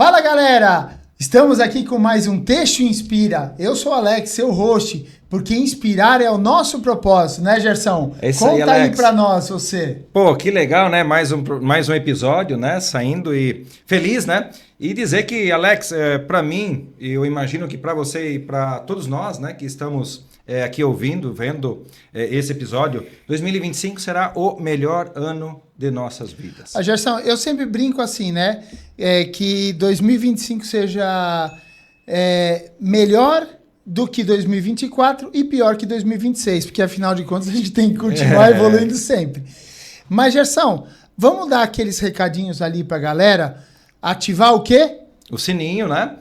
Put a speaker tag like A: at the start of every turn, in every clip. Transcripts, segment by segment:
A: Fala, galera! Estamos aqui com mais um Texto Inspira. Eu sou o Alex, seu host, porque inspirar é o nosso propósito, né, Gerson?
B: É isso
A: Conta
B: aí, Alex.
A: aí pra nós, você.
B: Pô, que legal, né? Mais um episódio, né? Saindo e feliz, né? E dizer que, Alex, para mim, e eu imagino que para você e para todos nós, né, que estamos aqui vendo esse episódio, 2025 será o melhor ano de nossas vidas.
A: Gerson, eu sempre brinco assim, né? Que 2025 seja melhor do que 2024 e pior que 2026, porque afinal de contas a gente tem que continuar evoluindo sempre. Mas, Gerson, vamos dar aqueles recadinhos ali pra galera, ativar o quê?
B: O sininho, né?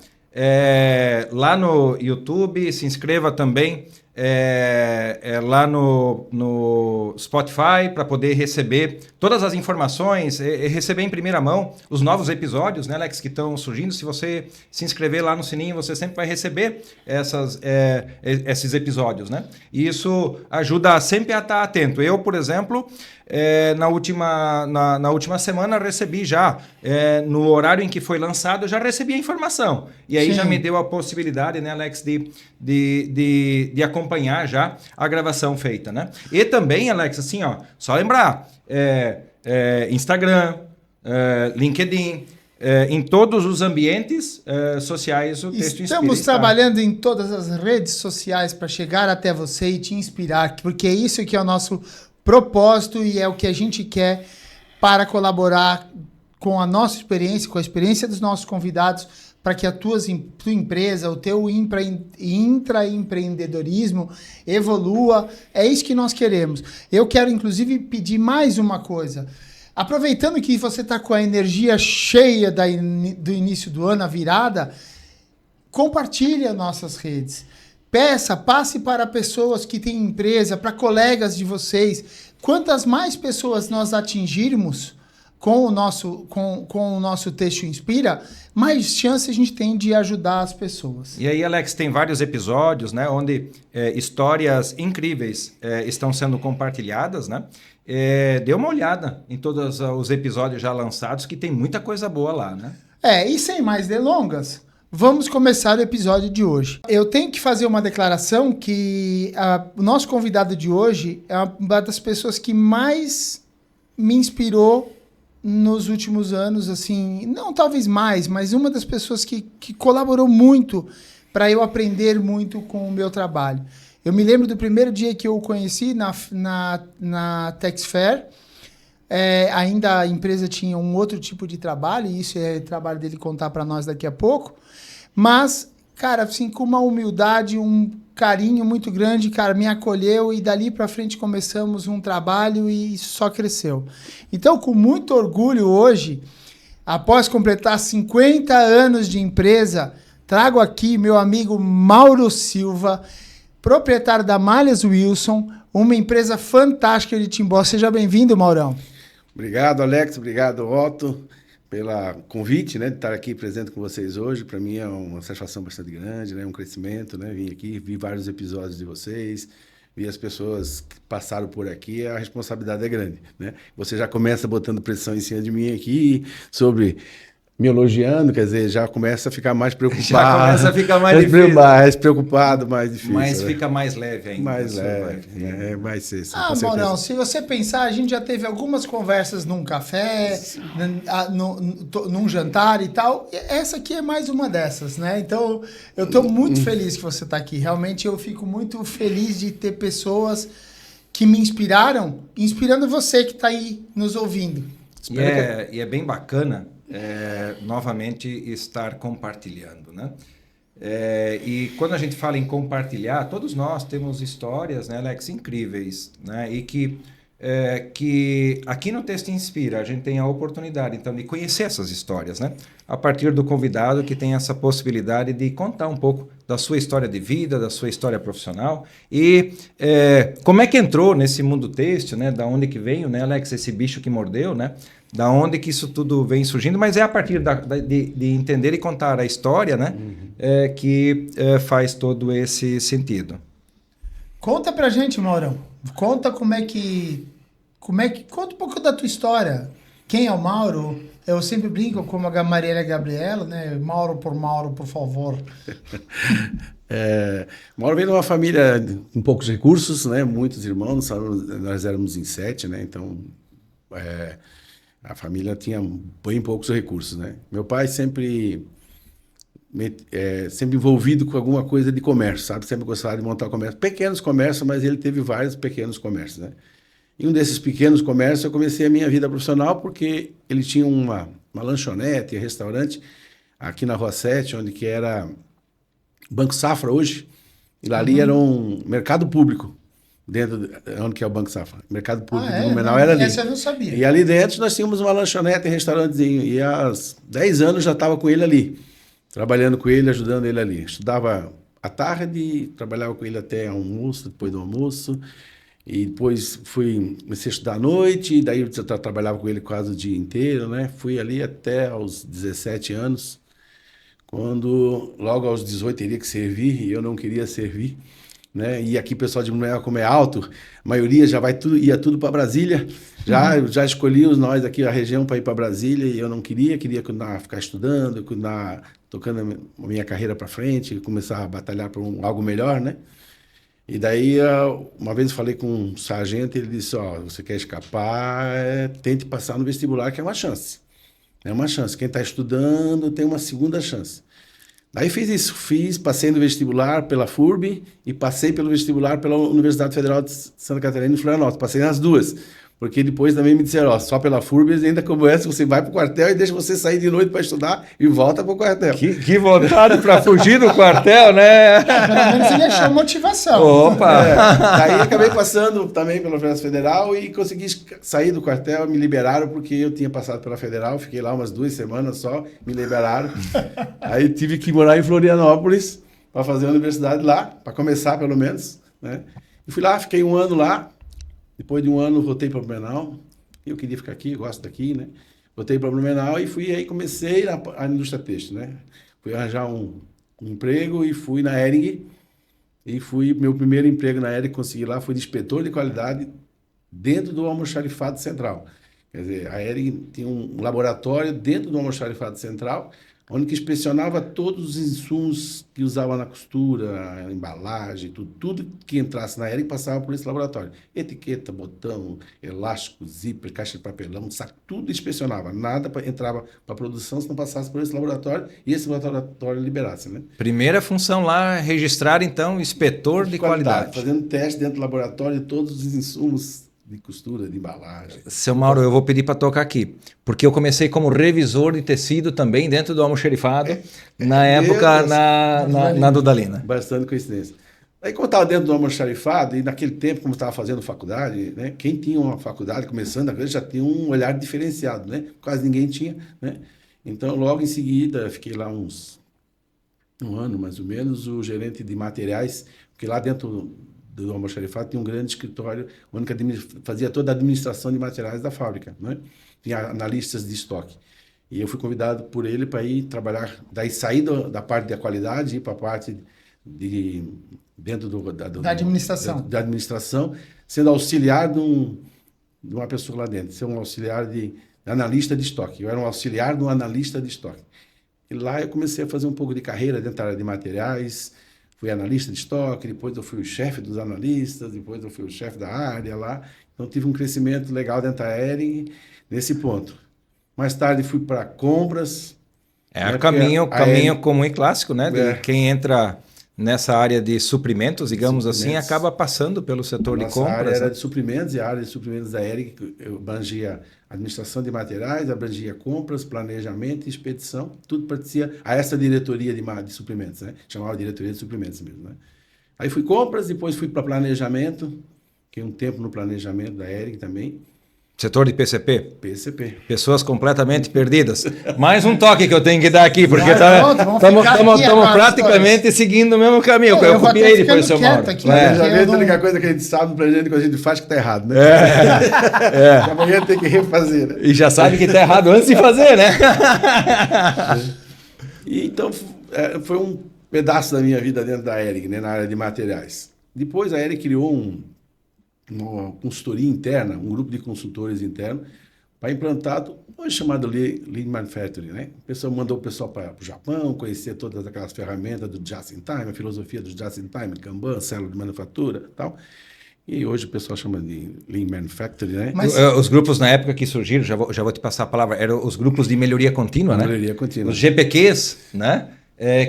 B: Lá no YouTube, se inscreva também lá no Spotify para poder receber todas as informações, receber em primeira mão os novos episódios, né, Alex, que estão surgindo. Se você se inscrever lá no sininho, você sempre vai receber esses episódios, né? E isso ajuda sempre a estar atento. Eu, por exemplo, na última semana recebi já, no horário em que foi lançado, eu já recebi a informação. E aí já me deu a possibilidade, né, Alex, de acompanhar já a gravação feita, né? E também, Alex, assim, ó, só lembrar, Instagram, LinkedIn, em todos os ambientes sociais o Texto Inspira.
A: Estamos trabalhando em todas as redes sociais para chegar até você e te inspirar, porque é isso que é o nosso propósito e é o que a gente quer para colaborar com a nossa experiência, com a experiência dos nossos convidados, para que a tua empresa, o teu intraempreendedorismo evolua. É isso que nós queremos. Eu quero, inclusive, pedir mais uma coisa. Aproveitando que você está com a energia cheia do início do ano, a virada, compartilhe as nossas redes. Passe para pessoas que têm empresa, para colegas de vocês. Quantas mais pessoas nós atingirmos com o nosso Texto Inspira, mais chance a gente tem de ajudar as pessoas.
B: E aí, Alex, tem vários episódios, né, onde histórias incríveis estão sendo compartilhadas, né? Dê uma olhada em todos os episódios já lançados, que tem muita coisa boa lá, né?
A: E sem mais delongas, vamos começar o episódio de hoje. Eu tenho que fazer uma declaração que o nosso convidado de hoje é uma das pessoas que mais me inspirou nos últimos anos, assim, não talvez mais, mas uma das pessoas que colaborou muito para eu aprender muito com o meu trabalho. Eu me lembro do primeiro dia que eu o conheci na Tex Fair. Ainda a empresa tinha um outro tipo de trabalho, e isso é trabalho dele contar para nós daqui a pouco. Mas, cara, assim, com uma humildade, um carinho muito grande, cara, me acolheu e dali para frente começamos um trabalho e só cresceu. Então, com muito orgulho hoje, após completar 50 anos de empresa, trago aqui meu amigo Mauro Silva, proprietário da Malhas Wilson, uma empresa fantástica de Timbó. Seja bem-vindo, Maurão.
C: Obrigado, Alex. Obrigado, Otto, pelo convite, né, de estar aqui presente com vocês hoje. Para mim é uma satisfação bastante grande, né, um crescimento, né? Vim aqui, vi vários episódios de vocês, vi as pessoas que passaram por aqui, a responsabilidade é grande, né? Você já começa botando pressão em cima de mim aqui sobre me elogiando, quer dizer, já começa a ficar mais preocupado.
B: Já começa a ficar mais difícil.
C: Mais preocupado, mais difícil.
B: Mas
C: né?
B: Fica mais leve ainda.
C: Mais leve, né? Vai ser.
A: Maurão, se você pensar, a gente já teve algumas conversas num café, num jantar e tal. Essa aqui é mais uma dessas, né? Então, eu estou muito feliz que você está aqui. Realmente, eu fico muito feliz de ter pessoas que me inspirando você que está aí nos ouvindo.
B: E é bem bacana novamente estar compartilhando, né? E quando a gente fala em compartilhar, todos nós temos histórias, né, Alex, incríveis, né? E que aqui no Texto Inspira a gente tem a oportunidade, então, de conhecer essas histórias, né? A partir do convidado que tem essa possibilidade de contar um pouco da sua história de vida, da sua história profissional e como é que entrou nesse mundo têxtil, né? Da onde que veio, né, Alex, esse bicho que mordeu, né? Da onde que isso tudo vem surgindo, mas é a partir de entender e contar a história, né? Que faz todo esse sentido.
A: Conta pra gente, Maurão. Conta conta um pouco da tua história. Quem é o Mauro? Eu sempre brinco com a Mariana Gabriela, né? Mauro, por favor.
C: Mauro veio de uma família com poucos recursos, né? Muitos irmãos, nós éramos em 7, né? Então, a família tinha bem poucos recursos, né? Meu pai sempre envolvido com alguma coisa de comércio, sabe? Sempre gostava de montar comércio. Pequenos comércios, mas ele teve vários pequenos comércios, né? Em um desses pequenos comércios, eu comecei a minha vida profissional porque ele tinha uma lanchonete, restaurante, aqui na Rua 7, onde que era Banco Safra hoje, e ali era um mercado público, dentro onde que é o Banco Safra. Mercado público de Blumenau era ali.
A: Essa eu não sabia.
C: E ali dentro nós tínhamos uma lanchonete e restaurantezinho, e há 10 anos já estava com ele ali, trabalhando com ele, ajudando ele ali. Estudava à tarde, trabalhava com ele até almoço, depois do almoço, e depois comecei a estudar à noite, e daí eu trabalhava com ele quase o dia inteiro, né? Fui ali até aos 17 anos, quando logo aos 18 teria que servir, e eu não queria servir, né? E aqui o pessoal de Blumenau, como é alto, a maioria já ia tudo para Brasília, já escolhíamos nós aqui a região para ir para Brasília, e eu não queria ficar estudando, tocando a minha carreira para frente, começar a batalhar por algo melhor, né? E daí, uma vez eu falei com um sargento, ele disse, você quer escapar, tente passar no vestibular, que é uma chance. É uma chance. Quem está estudando tem uma segunda chance. Daí fiz isso, passei no vestibular pela FURB e passei pelo vestibular pela Universidade Federal de Santa Catarina, em Florianópolis. Passei nas duas, porque depois também me disseram, só pela FURB, ainda como essa, você vai para o quartel e deixa você sair de noite para estudar e volta para o quartel.
B: Que vontade para fugir do quartel, né?
A: Pelo menos ele achou motivação.
B: Opa!
C: Daí acabei passando também pela Universidade Federal e consegui sair do quartel, me liberaram porque eu tinha passado pela Federal, fiquei lá umas 2 semanas só, me liberaram. Aí tive que morar em Florianópolis para fazer a universidade lá, para começar pelo menos, né? E fui lá, fiquei 1 ano lá. Depois de 1 ano, voltei para Blumenau. Eu queria ficar aqui, gosto daqui, né? Voltei para Blumenau e comecei a indústria têxtil, né? Fui arranjar um emprego e fui na Hering. E meu primeiro emprego na Hering, consegui lá, foi de inspetor de qualidade dentro do almoxarifado central. Quer dizer, a Hering tinha um laboratório dentro do almoxarifado central, onde que inspecionava todos os insumos que usava na costura, embalagem, tudo que entrasse na Hering passava por esse laboratório. Etiqueta, botão, elástico, zíper, caixa de papelão, saco, tudo inspecionava. Nada entrava para a produção se não passasse por esse laboratório e esse laboratório liberasse, né?
B: Primeira função lá, registrar, então, inspetor de qualidade.
C: Fazendo teste dentro do laboratório de todos os insumos de costura, de embalagem.
B: Seu Mauro, eu vou pedir para tocar aqui, porque eu comecei como revisor de tecido também dentro do almoxarifado, na época na Dudalina.
C: Bastante coincidência. Aí, como eu estava dentro do almoxarifado, e naquele tempo, como eu estava fazendo faculdade, né, quem tinha uma faculdade, começando a já tinha um olhar diferenciado, né? Quase ninguém tinha, né? Então, logo em seguida, fiquei lá um ano, mais ou menos, o gerente de materiais, porque lá dentro do almoxarifado tinha um grande escritório onde fazia toda a administração de materiais da fábrica, né? Tinha analistas de estoque. E eu fui convidado por ele para ir trabalhar, daí sair da parte da qualidade e ir para a parte dentro da
A: administração.
C: Da administração, sendo auxiliar de uma pessoa lá dentro, ser um auxiliar de analista de estoque. Eu era um auxiliar de um analista de estoque. E lá eu comecei a fazer um pouco de carreira dentro da área de materiais. Fui analista de estoque, depois eu fui o chefe dos analistas, depois eu fui o chefe da área lá. Então, tive um crescimento legal dentro da Hering nesse ponto. Mais tarde, fui para compras.
B: É o caminho comum e clássico, né? De quem entra nessa área de suprimentos, digamos assim, acaba passando pelo setor de compras. A área
C: era de suprimentos, e a área de suprimentos da Hering, eu abrangia administração de materiais, abrangia compras, planejamento e expedição, tudo pertencia a essa diretoria de suprimentos, né? Chamava diretoria de suprimentos mesmo, né? Aí fui compras, depois fui para planejamento, fiquei um tempo no planejamento da Hering também.
B: Setor de PCP?
C: PCP.
B: Pessoas completamente perdidas. Mais um toque que eu tenho que dar aqui, porque estamos praticamente seguindo o mesmo caminho. Eu copiei depois, seu Mauro.
C: Planejamento é a única coisa que a gente sabe, planejamento que a gente faz que está errado, né? Amanhã tem que refazer, né?
B: E já sabe que está errado antes de fazer, né?
C: E então, foi um pedaço da minha vida dentro da Hering, né, na área de materiais. Depois a Hering criou uma consultoria interna, um grupo de consultores interno, para implantar hoje chamado Lean Manufacturing, né? A pessoa mandou o pessoal para o Japão, conhecer todas aquelas ferramentas do Just in Time, a filosofia do Just in Time, Kanban, célula de manufatura e tal. E hoje o pessoal chama de Lean Manufacturing, né?
A: Mas-
B: Os grupos na época que surgiram, já vou te passar a palavra, eram os grupos de melhoria contínua, né?
C: Melhoria contínua.
B: Os GPQs, né?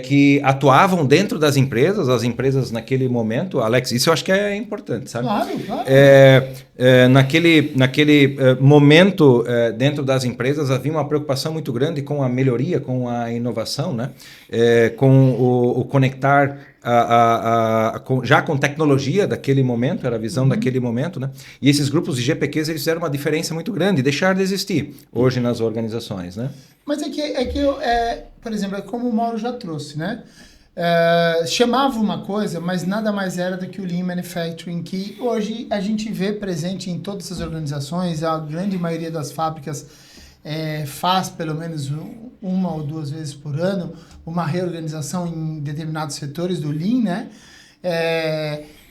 B: Que atuavam dentro das empresas, as empresas naquele momento, Alex, isso eu acho que é importante, sabe?
A: Claro, claro.
B: Naquele momento, dentro das empresas, havia uma preocupação muito grande com a melhoria, com a inovação, né? Com o conectar já com tecnologia daquele momento, era a visão daquele momento, né? E esses grupos de GPQs, eles fizeram uma diferença muito grande, deixar de existir hoje nas organizações, né?
A: Mas por exemplo, é como o Mauro já trouxe, né? Chamava uma coisa, mas nada mais era do que o Lean Manufacturing, que hoje a gente vê presente em todas as organizações, a grande maioria das fábricas faz pelo menos uma ou duas vezes por ano uma reorganização em determinados setores do Lean, né?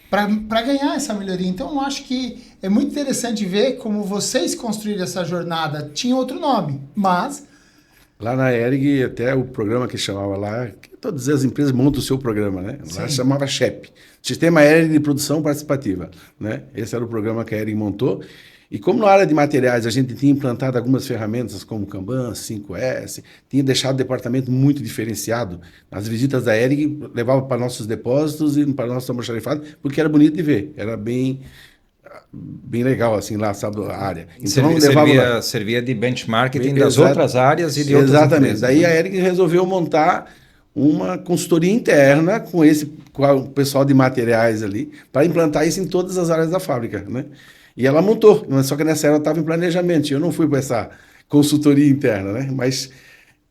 A: Para ganhar essa melhoria. Então, eu acho que é muito interessante ver como vocês construíram essa jornada. Tinha outro nome, mas...
C: Lá na ERG, até o programa que chamava lá, que todas as empresas montam o seu programa, né? Lá chamava SHEP, Sistema ERG de Produção Participativa, né? Esse era o programa que a ERG montou. E como na área de materiais a gente tinha implantado algumas ferramentas como Kanban, 5S, tinha deixado o departamento muito diferenciado. As visitas da ERG levava para nossos depósitos e para nosso almoxarifado, porque era bonito de ver, era bem legal, assim, lá, sabe, a área. Então,
B: servia de benchmarking das outras áreas e de outras
C: Exatamente.
B: empresas.
C: Daí a ERG resolveu montar uma consultoria interna com o pessoal de materiais ali, para implantar isso em todas as áreas da fábrica, né? E ela montou, só que nessa era eu estava em planejamento, eu não fui para essa consultoria interna, né? Mas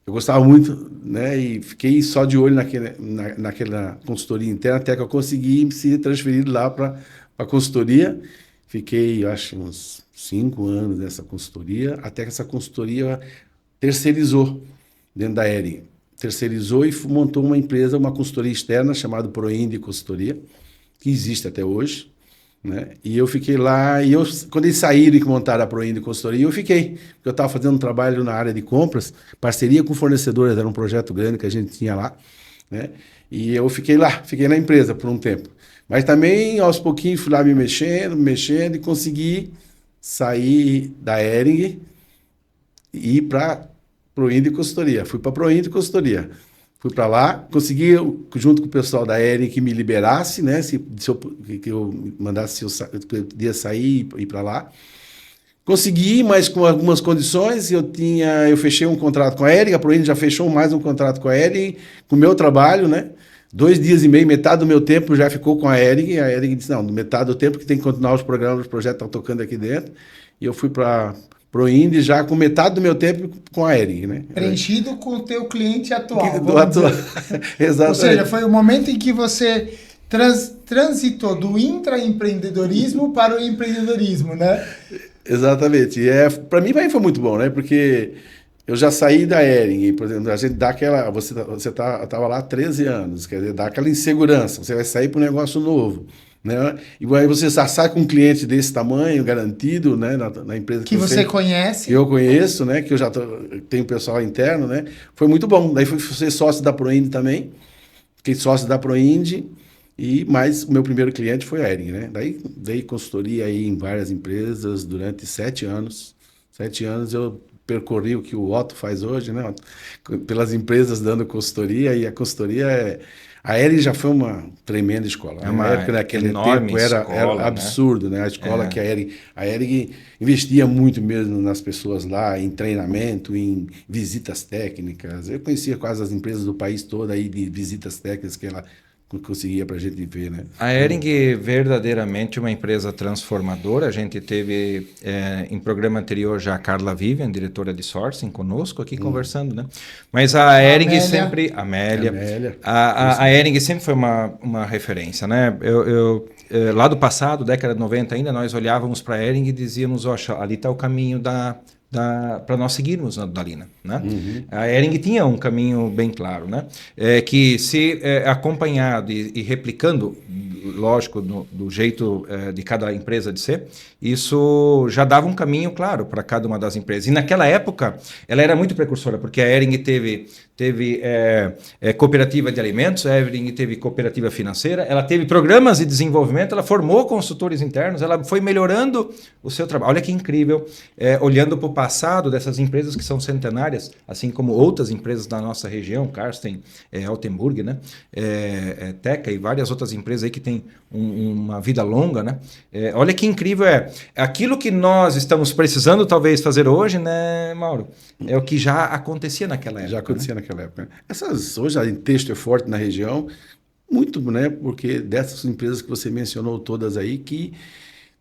C: eu gostava muito, né? E fiquei só de olho naquela consultoria interna até que eu consegui ser transferido lá para a consultoria. Fiquei, acho, uns 5 anos nessa consultoria, até que essa consultoria terceirizou dentro da ERG. Terceirizou e montou uma empresa, uma consultoria externa chamada Proinde Consultoria, que existe até hoje, né? E eu fiquei lá, quando eles saíram e montaram a Proinde Consultoria, eu fiquei, porque eu estava fazendo um trabalho na área de compras, parceria com fornecedores, era um projeto grande que a gente tinha lá, né? E eu fiquei na empresa por um tempo. Mas também, aos pouquinhos, fui lá me mexendo e consegui sair da ERG e ir para Proinde Consultoria. Fui para Proinde Consultoria. Fui para lá, consegui, junto com o pessoal da ERG, que me liberasse, né? Que eu mandasse, se eu podia sair e ir para lá. Consegui, mas com algumas condições. Eu fechei um contrato com a ERG, a Proinde já fechou mais um contrato com a ERG, com o meu trabalho, né? 2 dias e meio, metade do meu tempo já ficou com a ERG. A ERG disse, não, metade do tempo que tem que continuar os programas, os projetos estão tocando aqui dentro. E eu fui para Proinde já com metade do meu tempo com a ERG, né?
A: Preenchido com o teu cliente atual.
C: Exatamente.
A: Ou seja, foi o momento em que você transitou do intraempreendedorismo para o empreendedorismo, né?
C: Exatamente. Para mim foi muito bom, né? Porque eu já saí da ERG, por exemplo, a gente dá aquela... Você estava lá há 13 anos, quer dizer, dá aquela insegurança. Você vai sair para um negócio novo, né? E aí você sai com um cliente desse tamanho, garantido, né? Na empresa
A: que você conhece.
C: Que eu conheço, né? Que eu já tenho pessoal interno, né? Foi muito bom. Daí fui ser sócio da Proinde também. Fiquei sócio da Proinde. Mas o meu primeiro cliente foi a ERG, né? Daí dei consultoria aí em várias empresas durante 7 anos. 7 anos eu percorri o que o Otto faz hoje, né? Pelas empresas dando consultoria, e a consultoria a ERG já foi uma tremenda escola. Na época, naquele tempo, era absurdo, né? A escola que a ERG investia muito mesmo nas pessoas lá, em treinamento, em visitas técnicas. Eu conhecia quase as empresas do país todo aí de visitas técnicas que ela conseguia para a gente ver, né?
B: A ERG verdadeiramente uma empresa transformadora. A gente teve em programa anterior já a Carla Vivian, diretora de sourcing, conosco aqui conversando, né? Mas a ERG sempre... Amélia. A ERG sempre foi uma referência, né? Lá do passado, década de 90 ainda, nós olhávamos para a ERG e dizíamos, ali está o caminho da para nós seguirmos na Dudalina, né? A Hering tinha um caminho bem claro, né? Que se acompanhado e replicando, lógico, do jeito de cada empresa de ser, isso já dava um caminho claro para cada uma das empresas. E naquela época, ela era muito precursora, porque a Hering teve cooperativa de alimentos, a Hering teve cooperativa financeira, ela teve programas de desenvolvimento, ela formou consultores internos, ela foi melhorando o seu trabalho. Olha que incrível, olhando para o passado dessas empresas que são centenárias, assim como outras empresas da nossa região, Karsten, Altenburg, né? Teca e várias outras empresas aí que têm uma vida longa, né? Olha que incrível aquilo que nós estamos precisando talvez fazer hoje, né, Mauro? É o que já acontecia naquela época.
C: Já acontecia naquela época. Hoje a Texto é forte na região, muito, né? Porque dessas empresas que você mencionou todas aí, que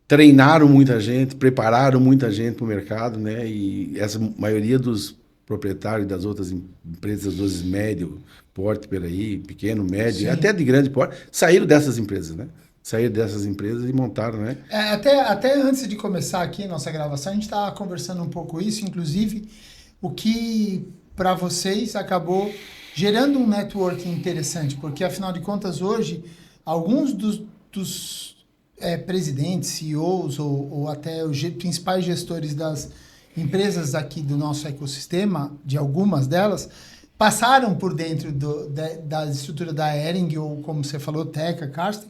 C: treinaram muita gente, prepararam muita gente para o mercado, né? E essa maioria dos proprietários das outras empresas, dos médio porte por aí, pequeno, médio, sim, até de grande porte, saíram dessas empresas, né? Saíram dessas empresas e montaram, né?
A: Até antes de começar aqui a nossa gravação, a gente estava conversando um pouco isso, inclusive o que para vocês acabou gerando um networking interessante, porque afinal de contas hoje, alguns dos presidentes, CEOs ou até os principais gestores das empresas aqui do nosso ecossistema, de algumas delas, passaram por dentro da estrutura da Hering, ou como você falou, Teca, Karsten,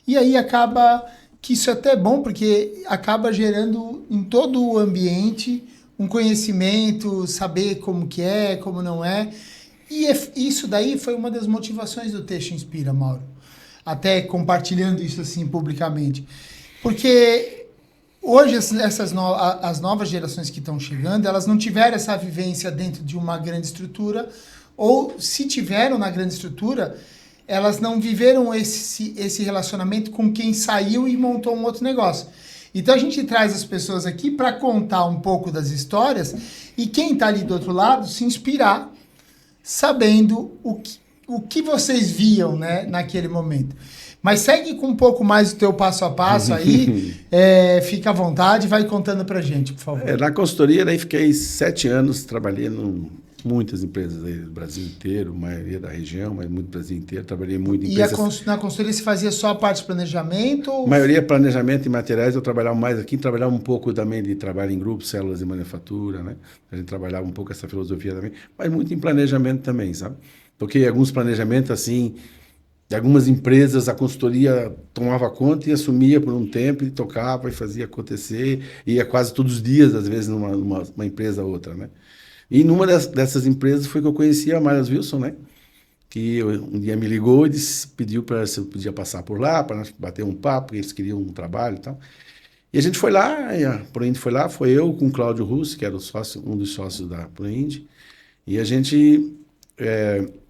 A: e aí acaba que isso é até bom, porque acaba gerando em todo o ambiente um conhecimento, saber como que é, como não é. E isso daí foi uma das motivações do Texto Inspira, Mauro. Até compartilhando isso assim publicamente. Porque hoje as novas gerações que estão chegando, elas não tiveram essa vivência dentro de uma grande estrutura, ou se tiveram na grande estrutura, elas não viveram esse relacionamento com quem saiu e montou um outro negócio. Então a gente traz as pessoas aqui para contar um pouco das histórias e quem está ali do outro lado se inspirar, sabendo o que vocês viam, né, naquele momento. Mas segue com um pouco mais o teu passo a passo aí, fica à vontade, vai contando pra gente, por favor.
C: Na consultoria, daí fiquei 7 anos trabalhando muitas empresas aí do Brasil inteiro, maioria da região, mas muito do Brasil inteiro, trabalhei muito em empresas...
A: E na consultoria você fazia só a parte de planejamento? Ou...
C: Maioria planejamento e materiais, eu trabalhava mais aqui, trabalhava um pouco também de trabalho em grupos, células de manufatura, né? A gente trabalhava um pouco essa filosofia também, mas muito em planejamento também, sabe? Porque alguns planejamentos, assim, de algumas empresas, a consultoria tomava conta e assumia por um tempo e tocava e fazia acontecer, ia quase todos os dias, às vezes, numa empresa ou outra, né? E numa dessas empresas foi que eu conheci a Myers Wilson, né? Que um dia me ligou e pediu para se eu podia passar por lá, para nós bater um papo, porque eles queriam um trabalho e tal. E a gente foi lá, a Proind foi lá, foi eu com o Cláudio Russo, que era um dos sócios da Proind, e a gente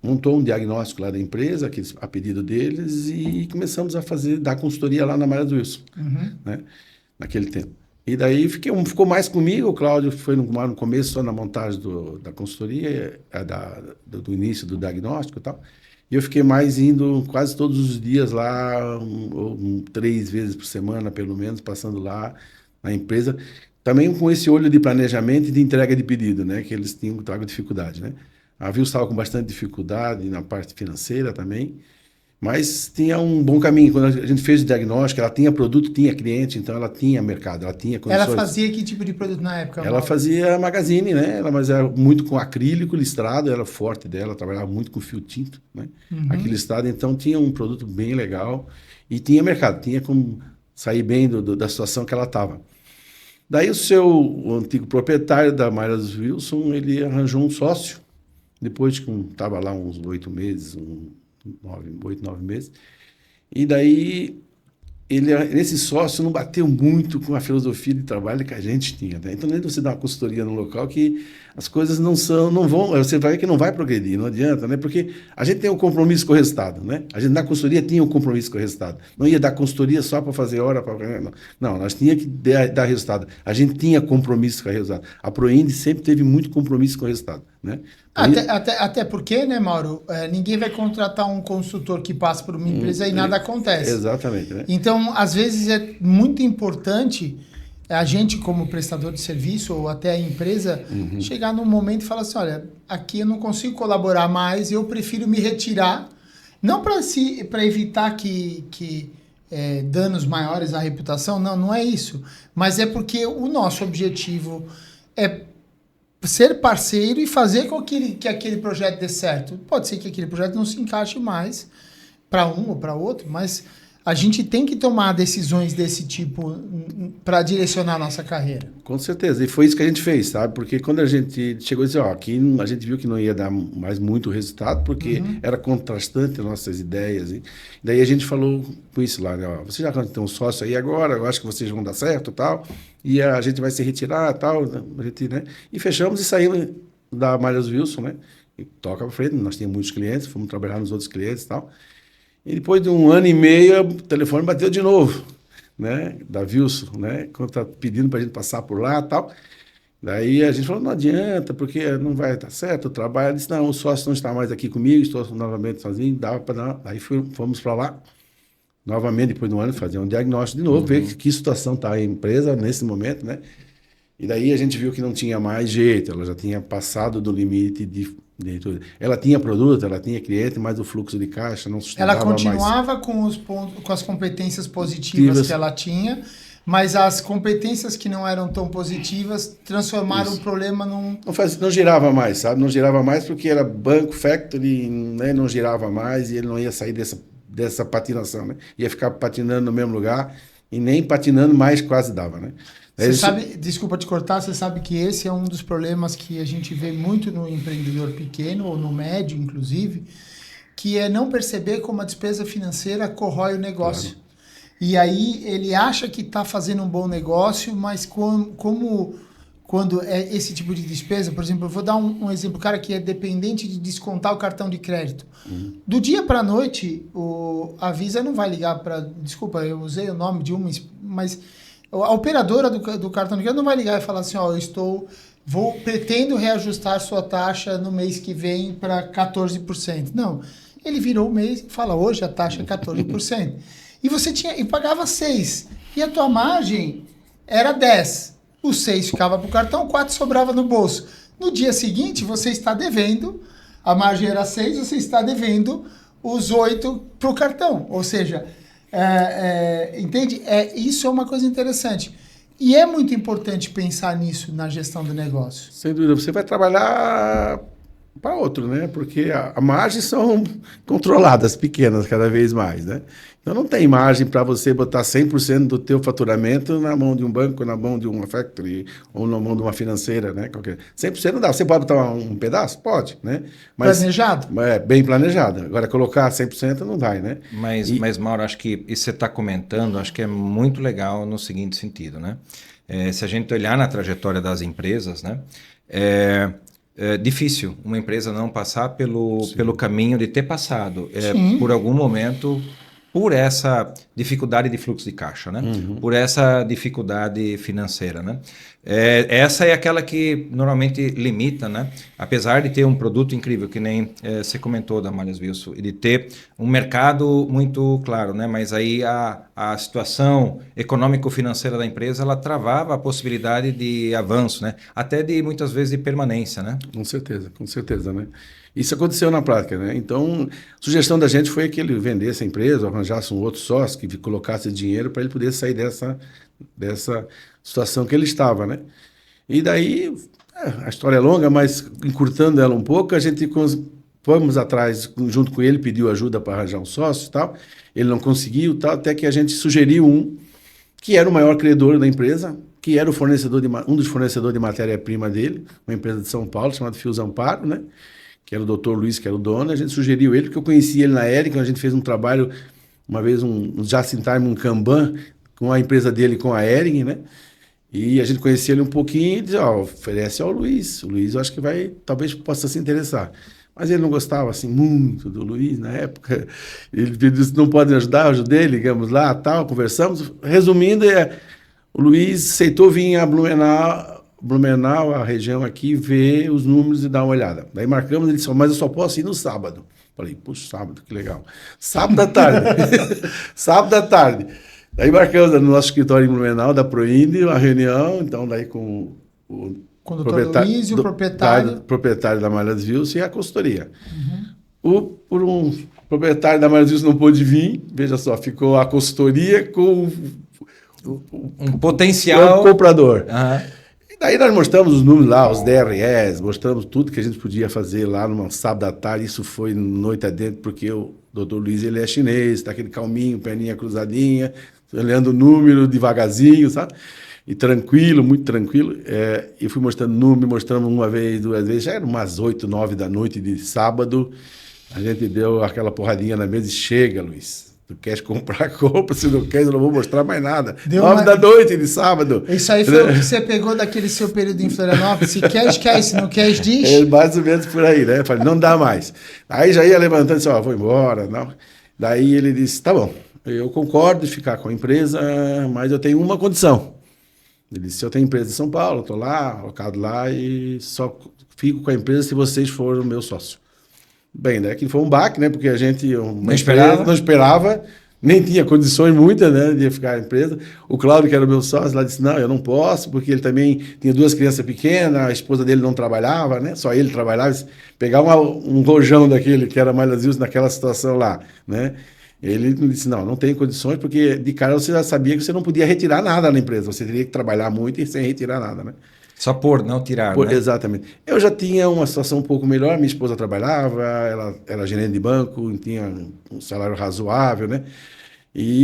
C: montou um diagnóstico lá da empresa, a pedido deles, e começamos a dar consultoria lá na Myers Wilson, né? Naquele tempo. E daí ficou mais comigo, o Cláudio foi no começo só na montagem da consultoria, do início do diagnóstico e tal. E eu fiquei mais indo quase todos os dias lá, 3 vezes por semana, pelo menos, passando lá na empresa. Também com esse olho de planejamento e de entrega de pedido, né? Que eles tinham dificuldade, né? A Vils estava com bastante dificuldade na parte financeira também. Mas tinha um bom caminho. Quando a gente fez o diagnóstico, ela tinha produto, tinha cliente, então ela tinha mercado, ela tinha condições.
A: Ela fazia que tipo de produto na época?
C: Ela fazia magazine, né? Mas era muito com acrílico listrado, era forte dela, trabalhava muito com fio tinto, né? Aquele listrado, então tinha um produto bem legal e tinha mercado, tinha como sair bem da situação que ela estava. Daí o antigo proprietário da Myers Wilson, ele arranjou um sócio, depois que estava lá uns 8 meses, 8, 9 meses. E daí, esse sócio não bateu muito com a filosofia de trabalho que a gente tinha, né? Então, nem você dar uma consultoria no local que as coisas não vão, você vai ver que não vai progredir, não adianta, né? Porque a gente tem um compromisso com o resultado, né? A gente na consultoria tinha um compromisso com o resultado. Não ia dar consultoria só para fazer hora, não, nós tínhamos que dar resultado. A gente tinha compromisso com o resultado. A Proind sempre teve muito compromisso com o resultado, né?
A: Até porque, né, Mauro, ninguém vai contratar um consultor que passa por uma empresa e nada acontece.
C: Exatamente, né?
A: Então, às vezes é muito importante a gente como prestador de serviço ou até a empresa chegar num momento e falar assim, olha, aqui eu não consigo colaborar mais, eu prefiro me retirar, não para evitar que danos maiores à reputação, não é isso, mas é porque o nosso objetivo é ser parceiro e fazer com que aquele projeto dê certo. Pode ser que aquele projeto não se encaixe mais para um ou para outro, mas a gente tem que tomar decisões desse tipo para direcionar a nossa carreira.
C: Com certeza, e foi isso que a gente fez, sabe? Porque quando a gente chegou e disse, ó, aqui a gente viu que não ia dar mais muito resultado, porque era contrastante as nossas ideias. E daí a gente falou com isso lá, né? Ó, vocês já tem um sócio aí agora, eu acho que vocês vão dar certo e tal, e a gente vai se retirar e tal, a gente, né? E fechamos e saímos da Malhas Wilson, né? E toca para frente, nós tínhamos muitos clientes, fomos trabalhar nos outros clientes e tal. E depois de 1 ano e meio, o telefone bateu de novo, né? Da Wilson, né? Quando tá pedindo para a gente passar por lá e tal. Daí a gente falou, não adianta, porque não vai dar certo o trabalho. Ele disse, não, o sócio não está mais aqui comigo, estou novamente sozinho, dava para dar. Aí fomos para lá, novamente, depois de 1 ano, fazer um diagnóstico de novo, ver que situação está a empresa nesse momento, né? E daí a gente viu que não tinha mais jeito, ela já tinha passado do limite de tudo. Ela tinha produto, ela tinha cliente, mas o fluxo de caixa não sustentava mais.
A: Ela continuava com as competências positivas que ela tinha, mas as competências que não eram tão positivas transformaram o problema num...
C: Não girava mais, sabe? Não girava mais porque era banco, factory, né? Não girava mais e ele não ia sair dessa patinação, né? Ia ficar patinando no mesmo lugar e nem patinando mais quase dava, né?
A: Você sabe, desculpa te cortar, você sabe que esse é um dos problemas que a gente vê muito no empreendedor pequeno, ou no médio, inclusive, que é não perceber como a despesa financeira corrói o negócio. Claro. E aí ele acha que está fazendo um bom negócio, mas quando é esse tipo de despesa, por exemplo, eu vou dar um exemplo, o cara que é dependente de descontar o cartão de crédito. Do dia para a noite, a Visa não vai ligar para... Desculpa, eu usei o nome de uma, mas... A operadora do cartão de crédito não vai ligar e falar assim, ó, pretendo reajustar sua taxa no mês que vem para 14%. Não, ele virou o mês e fala, hoje a taxa é 14%. E pagava 6%. E a tua margem era 10%. O 6% ficava para o cartão, 4% sobrava no bolso. No dia seguinte, você está devendo, a margem era 6%, você está devendo os 8% para o cartão. Ou seja... entende? Isso é uma coisa interessante. E é muito importante pensar nisso na gestão do negócio.
C: Sem dúvida. Você vai trabalhar para outro, né? Porque as margens são controladas, pequenas cada vez mais, né? Então não tem margem para você botar 100% do teu faturamento na mão de um banco, na mão de uma factory ou na mão de uma financeira, né? 100% não dá. Você pode botar um pedaço? Pode, né? Mas,
A: planejado?
C: Bem planejado. Agora, colocar 100% não vai, né?
B: Mas Mauro, acho que isso você está comentando, acho que é muito legal no seguinte sentido, né? Se a gente olhar na trajetória das empresas, né? É difícil uma empresa não passar pelo caminho de ter passado por algum momento por essa dificuldade de fluxo de caixa, né? Por essa dificuldade financeira, né? Essa é aquela que normalmente limita, né? Apesar de ter um produto incrível, que nem você comentou da Malhas Wilson, e de ter um mercado muito claro, né? Mas aí a situação econômico-financeira da empresa, ela travava a possibilidade de avanço, né? Até de, muitas vezes, de permanência, né?
C: Com certeza, né? Isso aconteceu na prática, né? Então, a sugestão da gente foi que ele vendesse a empresa, arranjasse um outro sócio que colocasse dinheiro para ele poder sair dessa situação que ele estava, né? E daí, a história é longa, mas encurtando ela um pouco, a gente fomos atrás, junto com ele, pediu ajuda para arranjar um sócio e tal. Ele não conseguiu, tal, até que a gente sugeriu um que era o maior credor da empresa, que era um dos fornecedores de matéria-prima dele, uma empresa de São Paulo, chamada Fios Amparo, né? Que era o Dr. Luiz, que era o dono. A gente sugeriu ele, porque eu conhecia ele na Ering, a gente fez um trabalho, uma vez, um just-in-time, um Kanban, com a empresa dele, com a Ering, né? E a gente conhecia ele um pouquinho e disse, oferece ao Luiz. O Luiz, eu acho que talvez possa se interessar. Mas ele não gostava, assim, muito do Luiz na época. Ele disse, não pode ajudar, eu ajudei, ligamos lá, tal, conversamos. Resumindo, o Luiz aceitou vir a Blumenau, a região aqui, ver os números e dar uma olhada. Daí marcamos, ele disse, mas eu só posso ir no sábado. Falei, puxa, sábado, que legal. Sábado à tarde. Sábado à tarde. Daí marcamos no nosso escritório em Blumenau, da Proinde, uma reunião, então daí com o
A: Com o Dr. Luiz e o proprietário.
C: Proprietário da Malhas Wilson e a consultoria. Por um proprietário da Malhas Wilson não pôde vir, veja só, ficou a consultoria com
B: Um potencial
C: o comprador.
B: Aham.
C: E daí nós mostramos os números lá, os DRS, mostramos tudo que a gente podia fazer lá num sábado à tarde. Isso foi noite adentro, porque o Dr. Luiz ele é chinês, tá aquele calminho, perninha cruzadinha, olhando o número devagarzinho, sabe? E tranquilo, muito tranquilo. E fui mostrando número, mostramos uma vez, duas vezes, já era umas 8, 9 da noite de sábado. A gente deu aquela porradinha na mesa e chega, Luiz. Tu queres comprar, compra. Se não queres, eu não vou mostrar mais nada. 9 da noite de sábado.
A: Isso aí foi o que você pegou daquele seu período em Florianópolis. Se queres, quer. Se não queres, diz.
C: É mais ou menos por aí, né? Eu falei, não dá mais. Aí já ia levantando e disse, ó, vou embora. Não. Daí ele disse, tá bom, eu concordo em ficar com a empresa, mas eu tenho uma condição. Ele disse, eu tenho empresa em São Paulo, estou lá, alocado lá, e só fico com a empresa se vocês forem o meu sócio. Bem, né? Que foi um baque, né? Porque a gente não esperava, nem tinha condições muitas, né? De ficar na empresa. O Cláudio, que era o meu sócio, lá disse, não, eu não posso, porque ele também tinha 2 crianças pequenas, a esposa dele não trabalhava, né? Só ele trabalhava. Pegar um rojão daquele, que era Malhas Wilson, naquela situação lá, né? Ele disse, não tem condições, porque de cara você já sabia que você não podia retirar nada na empresa, você teria que trabalhar muito e sem retirar nada, né?
B: Só pôr, não tirar, né?
C: Exatamente. Eu já tinha uma situação um pouco melhor, minha esposa trabalhava, ela era gerente de banco, tinha um salário razoável, né?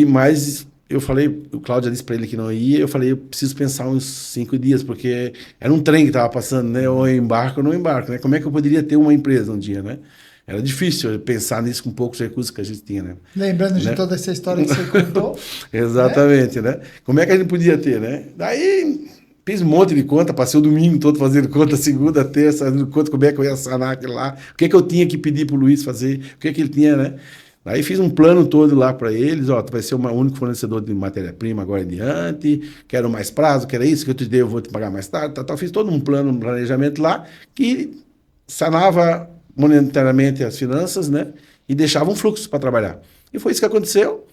C: Mas eu falei, o Cláudio disse para ele que não ia, eu falei, eu preciso pensar uns 5 dias, porque era um trem que estava passando, né? Ou eu embarco ou não embarco, né? Como é que eu poderia ter uma empresa um dia, né? Era difícil pensar nisso com poucos recursos que a gente tinha, né?
A: Lembrando de toda essa história que você contou.
C: Exatamente, né? Como é que a gente podia ter, né? Daí fiz um monte de conta, passei o domingo todo fazendo conta, segunda, terça, fazendo conta, como é que eu ia sanar aquilo lá, o que é que eu tinha que pedir para o Luiz fazer, o que é que ele tinha, né? Aí fiz um plano todo lá para eles, ó, tu vai ser o único fornecedor de matéria-prima agora em diante, quero mais prazo, quero isso, que eu te dei, eu vou te pagar mais tarde, tal. Fiz todo um plano, um planejamento lá, que sanava monetariamente as finanças, né? E deixava um fluxo para trabalhar. E foi isso que aconteceu.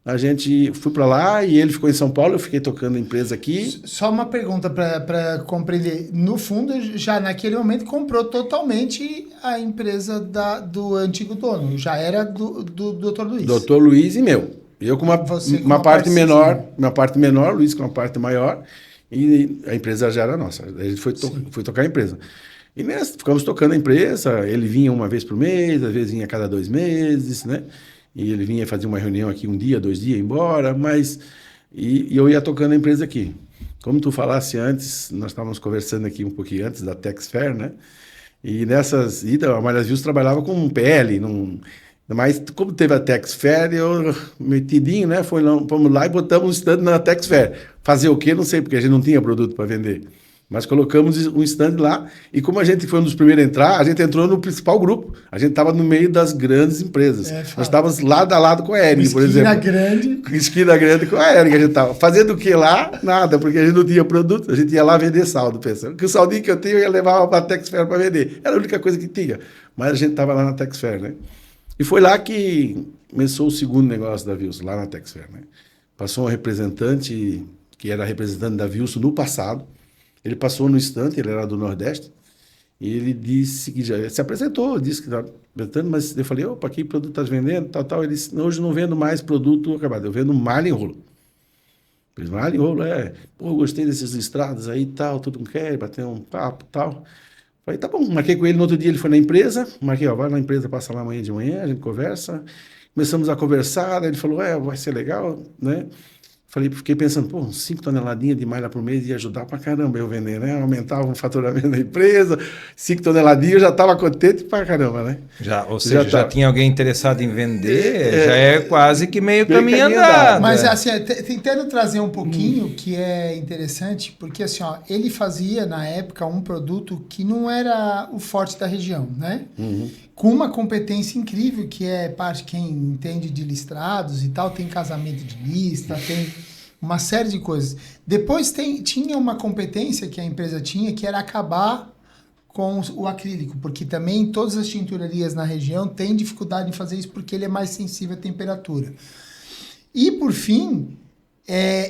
C: A gente foi para lá e ele ficou em São Paulo, eu fiquei tocando a empresa aqui.
A: Só uma pergunta para compreender. No fundo, já naquele momento comprou totalmente a empresa do antigo dono. Já era do Dr. Luiz.
C: Dr. Luiz e meu. Eu com uma parte menor, Luiz com uma parte maior, e a empresa já era nossa. A gente foi tocar a empresa. E nessa, ficamos tocando a empresa, ele vinha uma vez por mês, às vezes vinha a cada 2 meses, né? E ele vinha fazer uma reunião aqui 1 dia, 2 dias, embora, mas... E eu ia tocando a empresa aqui. Como tu falasse antes, nós estávamos conversando aqui um pouquinho antes da Texfair, né? E nessas idas, a Malhas Wilson trabalhava com um PL, mas como teve a Texfair, eu metidinho, né? Fomos lá e botamos um stand na Texfair. Fazer o quê? Não sei, porque a gente não tinha produto para vender. Mas colocamos um stand lá, e como a gente foi um dos primeiros a entrar, a gente entrou no principal grupo. A gente estava no meio das grandes empresas. Nós estávamos lado a lado com a Ering, por exemplo. Esquina grande com a Ering. A gente estava fazendo o que lá? Nada, porque a gente não tinha produto. A gente ia lá vender saldo, pensando que o saldinho que eu tinha eu ia levar para a Texfair para vender. Era a única coisa que tinha. Mas a gente estava lá na Texfair, né? E foi lá que começou o segundo negócio da Wilson, lá na Texfair, né? Passou um representante, que era representante da Wilson no passado. Ele passou no stand, ele era do Nordeste, e ele disse que já se apresentou, disse que estava apresentando, mas eu falei, opa, que produto estás vendendo, tal. Ele disse, hoje não vendo mais produto acabado, eu vendo malha em rolo. Eu falei, malha em rolo, pô, gostei desses listrados aí, tal, tudo que quer, bater um papo, tal. Falei, tá bom, marquei com ele no outro dia, ele foi na empresa, marquei, ó, vai na empresa, passa lá amanhã de manhã, a gente conversa, começamos a conversar, daí ele falou, vai ser legal, né? Fiquei pensando, pô, 5 toneladas de malha por mês ia ajudar pra caramba eu vender, né? Aumentava o faturamento da empresa, 5 toneladas eu já estava contente pra caramba, né?
B: Ou seja, já tinha alguém interessado em vender, já é quase que meio caminho andado.
A: Mas assim, tentando trazer um pouquinho, que é interessante, porque assim, ó, ele fazia na época um produto que não era o forte da região, né? Com uma competência incrível, que é parte quem entende de listrados e tal, tem casamento de lista, tem uma série de coisas. Depois tinha uma competência que a empresa tinha, que era acabar com o acrílico, porque também todas as tinturarias na região têm dificuldade em fazer isso, porque ele é mais sensível à temperatura. E, por fim,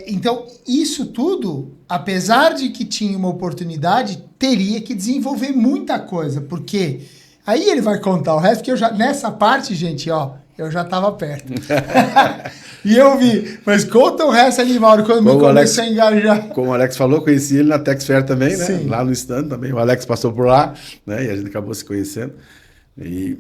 A: Então, isso tudo, apesar de que tinha uma oportunidade, teria que desenvolver muita coisa, porque aí ele vai contar o resto, porque nessa parte, gente, ó, eu já estava perto. E eu vi, mas conta o resto ali, Mauro, quando me começou a engajar.
C: Como o Alex falou, conheci ele na Tex Fair também, né?
A: Sim.
C: Lá no stand também. O Alex passou por lá, né? E a gente acabou se conhecendo. E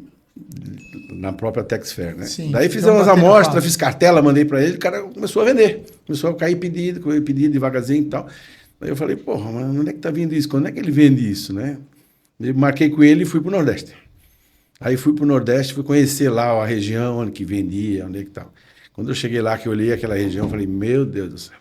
C: na própria Tex Fair, né?
A: Sim,
C: daí fizemos as amostras, fiz cartela, mandei para ele, o cara começou a vender. Começou a cair pedido devagarzinho e tal. Daí eu falei, porra, mas onde é que tá vindo isso? Quando é que ele vende isso, né? Eu marquei com ele e fui pro Nordeste. Aí fui pro Nordeste, fui conhecer lá a região onde que vendia, onde é que tal. Quando eu cheguei lá, que eu olhei aquela região, eu falei, meu Deus do céu,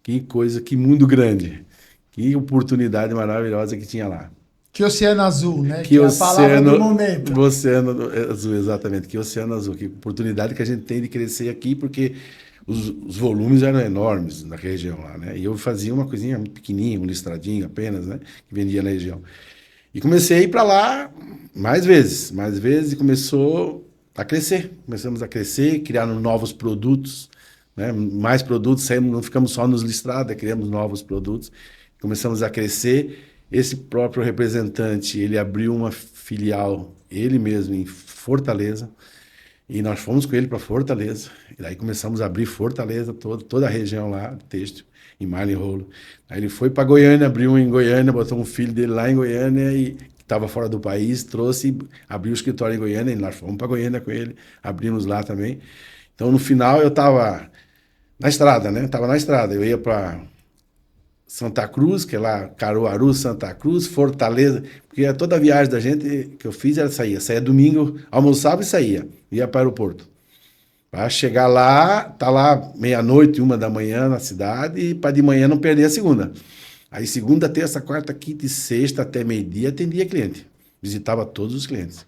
C: que coisa, que mundo grande, que oportunidade maravilhosa que tinha lá.
A: Que oceano azul, né?
C: Que
A: é
C: oceano,
A: a palavra do momento.
C: Oceano azul, exatamente, que oceano azul, que oportunidade que a gente tem de crescer aqui, porque os volumes eram enormes na região lá, né? E eu fazia uma coisinha muito pequenininha, um listradinho apenas, né? Que vendia na região. E comecei a ir para lá mais vezes, e começou a crescer. Começamos a crescer, criando novos produtos, né? Mais produtos, não ficamos só nos listrados, criamos novos produtos. Começamos a crescer. Esse próprio representante, ele abriu uma filial, ele mesmo, em Fortaleza. E nós fomos com ele para Fortaleza. E daí começamos a abrir Fortaleza, toda a região lá, têxtil, em malha e rolo. Aí ele foi para Goiânia, abriu em Goiânia, botou um filho dele lá em Goiânia e estava fora do país, trouxe e abriu o escritório em Goiânia. E nós fomos para Goiânia com ele, abrimos lá também. Então, no final, eu estava na estrada, né? Estava na estrada. Eu ia para Santa Cruz, que é lá, Caruaru, Santa Cruz, Fortaleza, porque toda a viagem da gente que eu fiz, ela saía domingo, almoçava e saía, ia para o aeroporto. Para chegar lá, tá lá meia-noite, 1h na cidade, e para de manhã não perder a segunda. Aí segunda, terça, quarta, quinta e sexta, até meio-dia, atendia cliente. Visitava todos os clientes.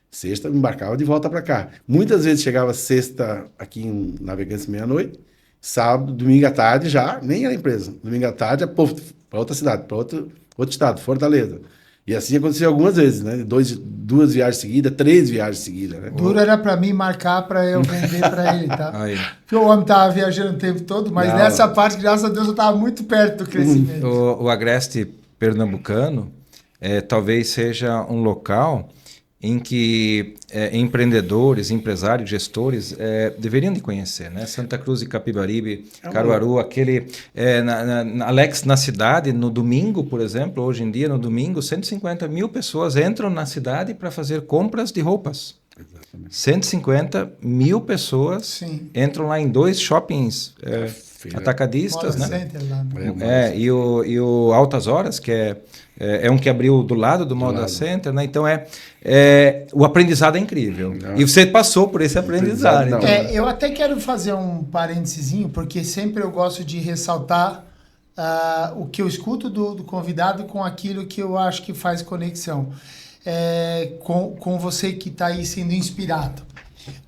C: Sexta, embarcava de volta para cá. Muitas vezes chegava sexta aqui em Navegantes, meia-noite, sábado, domingo à tarde já, nem era empresa. Domingo à tarde, para outra cidade, para outro estado, Fortaleza. E assim aconteceu algumas vezes, né? Duas viagens seguidas, 3 viagens seguidas, né?
A: Duro era para mim marcar para eu vender para ele, tá?
B: Aí.
A: Porque o homem tava viajando o tempo todo, mas nessa parte, graças a Deus, eu tava muito perto do crescimento.
B: O Agreste pernambucano talvez seja um local em que empreendedores, empresários, gestores deveriam de conhecer, né? Santa Cruz e Capibaribe, Caruaru, Alex, na cidade, no domingo, por exemplo, hoje em dia, no domingo, 150 mil pessoas entram na cidade para fazer compras de roupas. Exatamente. 150 mil pessoas entram lá em 2 shoppings atacadistas,
A: Moda
B: né?
A: Center lá, né?
B: E o Altas Horas, que é um que abriu do lado do Moda Center, né? Então o aprendizado é incrível. E você passou por esse aprendizado. Então.
A: Eu até quero fazer um parêntesezinho, porque sempre eu gosto de ressaltar o que eu escuto do convidado com aquilo que eu acho que faz conexão com você que está aí sendo inspirado.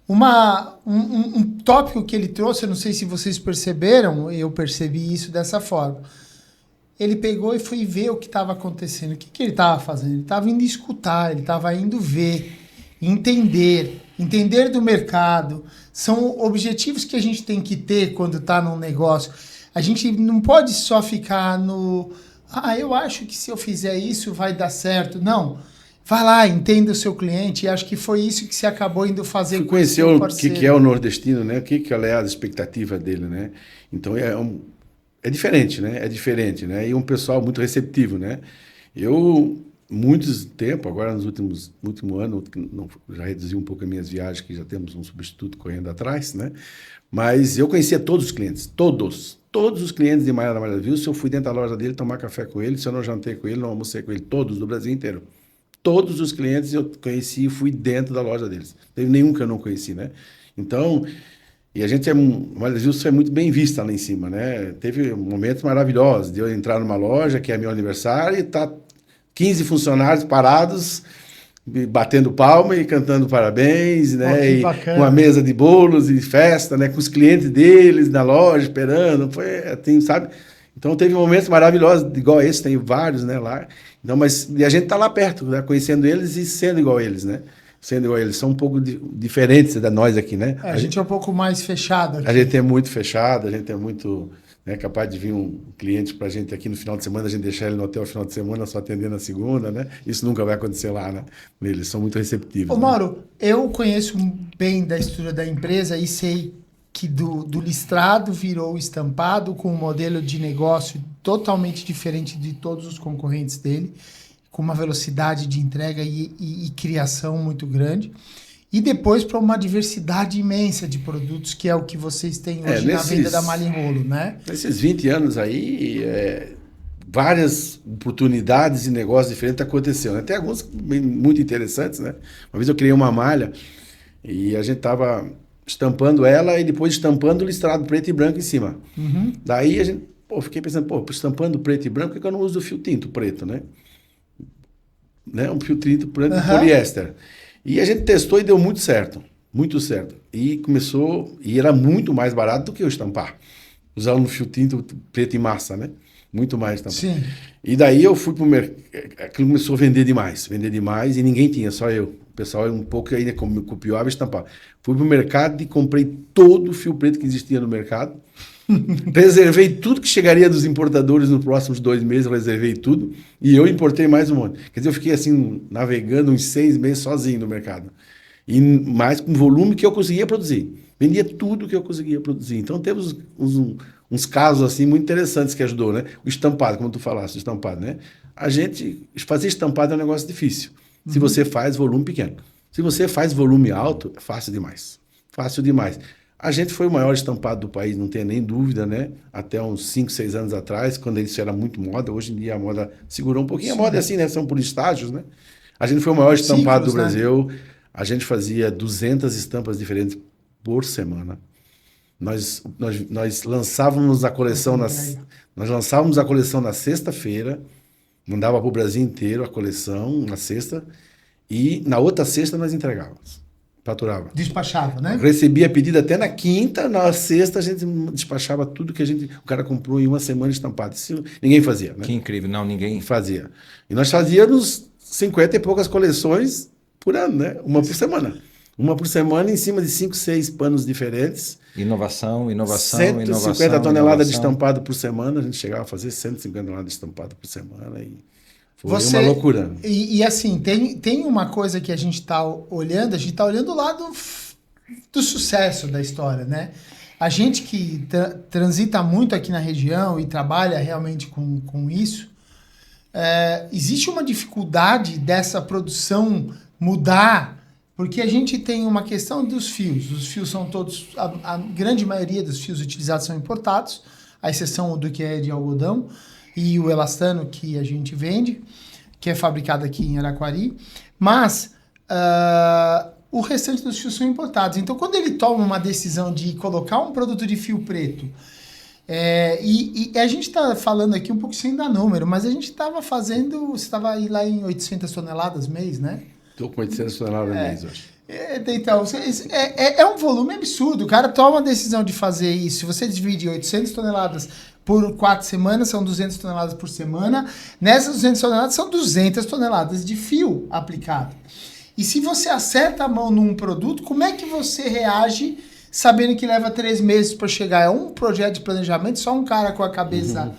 A: Um tópico que ele trouxe, eu não sei se vocês perceberam, eu percebi isso dessa forma. Ele pegou e foi ver o que estava acontecendo. O que ele estava fazendo? Ele estava indo escutar, ele estava indo ver, entender do mercado. São objetivos que a gente tem que ter quando está num negócio. A gente não pode só ficar no... eu acho que se eu fizer isso vai dar certo. Não. Vai lá, entenda o seu cliente. E acho que foi isso que você acabou indo fazer.
C: Conhecer o que é o nordestino, né? O que é a expectativa dele, né? Então é diferente, né? né? E um pessoal muito receptivo, né? Eu, muitos tempo, agora nos último ano, já reduzi um pouco as minhas viagens, que já temos um substituto correndo atrás, né? Mas eu conhecia todos os clientes, todos os clientes de Maiara Maravilha. Se eu fui dentro da loja dele tomar café com ele, se eu não jantei com ele, não almocei com ele, todos do Brasil inteiro. Todos os clientes eu conheci e fui dentro da loja deles. Não teve nenhum que eu não conheci, né? Então, e a gente Maravilha é muito bem vista lá em cima, né? Teve momentos maravilhosos de eu entrar numa loja, que é meu aniversário, e tá 15 funcionários parados, batendo palma e cantando parabéns, né? E com uma mesa de bolos e festa, né? Com os clientes deles na loja, esperando. Foi assim, sabe? Então, teve momentos maravilhosos, igual esse, tem vários, né, lá. Então, e a gente tá lá perto, né, conhecendo eles e sendo igual a eles, né? sendo eles são um pouco diferentes da nós aqui, né?
A: A gente é um pouco mais fechado aqui.
C: A gente é muito fechado, a gente é muito, né, capaz de vir um cliente para a gente aqui no final de semana, a gente deixar ele no hotel no final de semana, só atendendo na segunda, né? Isso nunca vai acontecer lá, né? Eles são muito receptivos.
A: Ô, Mauro, eu conheço bem da estrutura da empresa e sei que do listrado virou estampado com um modelo de negócio totalmente diferente de todos os concorrentes dele, com uma velocidade de entrega e criação muito grande. E depois para uma diversidade imensa de produtos, que é o que vocês têm hoje na venda da Malha em Rolo, né?
C: Nesses 20 anos aí, várias oportunidades e negócios diferentes aconteceram, né? Tem alguns muito interessantes, né? Uma vez eu criei uma malha e a gente estava estampando ela e depois estampando o listrado preto e branco em cima.
A: Uhum.
C: Daí a gente, fiquei pensando, estampando preto e branco, por que eu não uso o fio tinto preto, né? Um fio tinto preto de poliéster. E a gente testou e deu muito certo. Muito certo. E começou... E era muito mais barato do que eu estampar. Usar um fio tinto preto e massa, né? Muito mais estampar.
A: Sim.
C: E daí eu fui pro mercado... Aquilo começou a vender demais. E ninguém tinha, só eu. O pessoal um pouco ainda copiava e estampava. Fui pro mercado e comprei todo o fio preto que existia no mercado. Reservei tudo que chegaria dos importadores nos próximos 2 meses, eu reservei tudo, e eu importei mais um monte. Quer dizer, eu fiquei assim, navegando uns 6 meses sozinho no mercado. E mais com volume que eu conseguia produzir. Vendia tudo que eu conseguia produzir. Então temos uns casos assim muito interessantes que ajudou, né? O estampado, como tu falaste, o estampado, né? A gente, fazer estampado é um negócio difícil. Se você faz volume pequeno. Se você faz volume alto, é fácil demais. Fácil demais. A gente foi o maior estampado do país, não tem nem dúvida, né? Até uns 5, 6 anos atrás, quando isso era muito moda. Hoje em dia a moda segurou um pouquinho. Sim. A moda é assim, né? São por estágios, né? A gente foi o maior estampado do Brasil. Né? A gente fazia 200 estampas diferentes por semana. Nós lançávamos a coleção nós lançávamos a coleção na sexta-feira, mandava para o Brasil inteiro a coleção na sexta, e na outra sexta nós entregávamos. Faturava.
A: Despachava, né?
C: Recebia pedido até na quinta, na sexta a gente despachava tudo que o cara comprou em uma semana estampado. Isso ninguém fazia, né?
B: Que incrível, não, ninguém
C: fazia. E nós fazíamos 50 e poucas coleções por ano, né? Uma por semana. Uma por semana em cima de 5, 6 panos diferentes.
B: Inovação.
C: 150 toneladas de estampado por semana, a gente chegava a fazer 150 toneladas de estampado por semana e... Foi uma loucura.
A: E assim, tem uma coisa que a gente está olhando, a gente está olhando o lado do sucesso da história, né? A gente que transita muito aqui na região e trabalha realmente com isso, existe uma dificuldade dessa produção mudar, porque a gente tem uma questão dos fios. Os fios são todos, a grande maioria dos fios utilizados são importados, à exceção do que é de algodão, e o elastano que a gente vende, que é fabricado aqui em Araquari, mas o restante dos fios são importados. Então, quando ele toma uma decisão de colocar um produto de fio preto, e a gente está falando aqui um pouco sem dar número, mas a gente estava fazendo, você estava aí lá em 800 toneladas mês, né?
C: Estou com 800 toneladas mês hoje.
A: Então, é um volume absurdo. O cara toma a decisão de fazer isso. Se você divide 800 toneladas por 4 semanas, são 200 toneladas por semana. Nessas 200 toneladas, são 200 toneladas de fio aplicado. E se você acerta a mão num produto, como é que você reage sabendo que leva 3 meses para chegar? É um projeto de planejamento, só um cara com a cabeça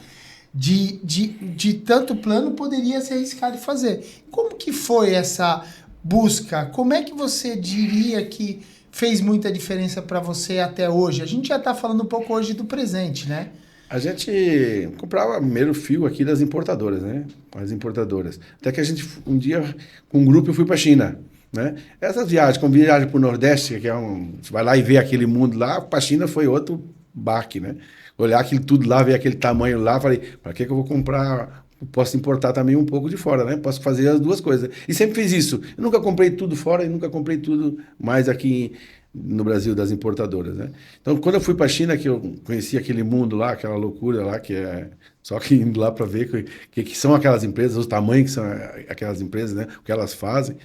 A: de tanto plano poderia se arriscar de fazer. Como que foi essa busca? Como é que você diria que fez muita diferença para você até hoje? A gente já está falando um pouco hoje do presente, né?
C: A gente comprava primeiro fio aqui das importadoras, né? As importadoras. Até que a gente, um dia, com um grupo, eu fui para a China, né? Essas viagens, como viagem para o Nordeste, que você vai lá e vê aquele mundo lá, para a China foi outro baque, né? Olhar aquilo tudo lá, ver aquele tamanho lá, falei, para que eu vou comprar? Eu posso importar também um pouco de fora, né? Posso fazer as duas coisas. E sempre fiz isso. Eu nunca comprei tudo fora e nunca comprei tudo mais aqui no Brasil das importadoras, né? Então, quando eu fui para a China, que eu conheci aquele mundo lá, aquela loucura lá, que é só que indo lá para ver que são aquelas empresas, os tamanhos que são aquelas empresas, né? O que elas fazem,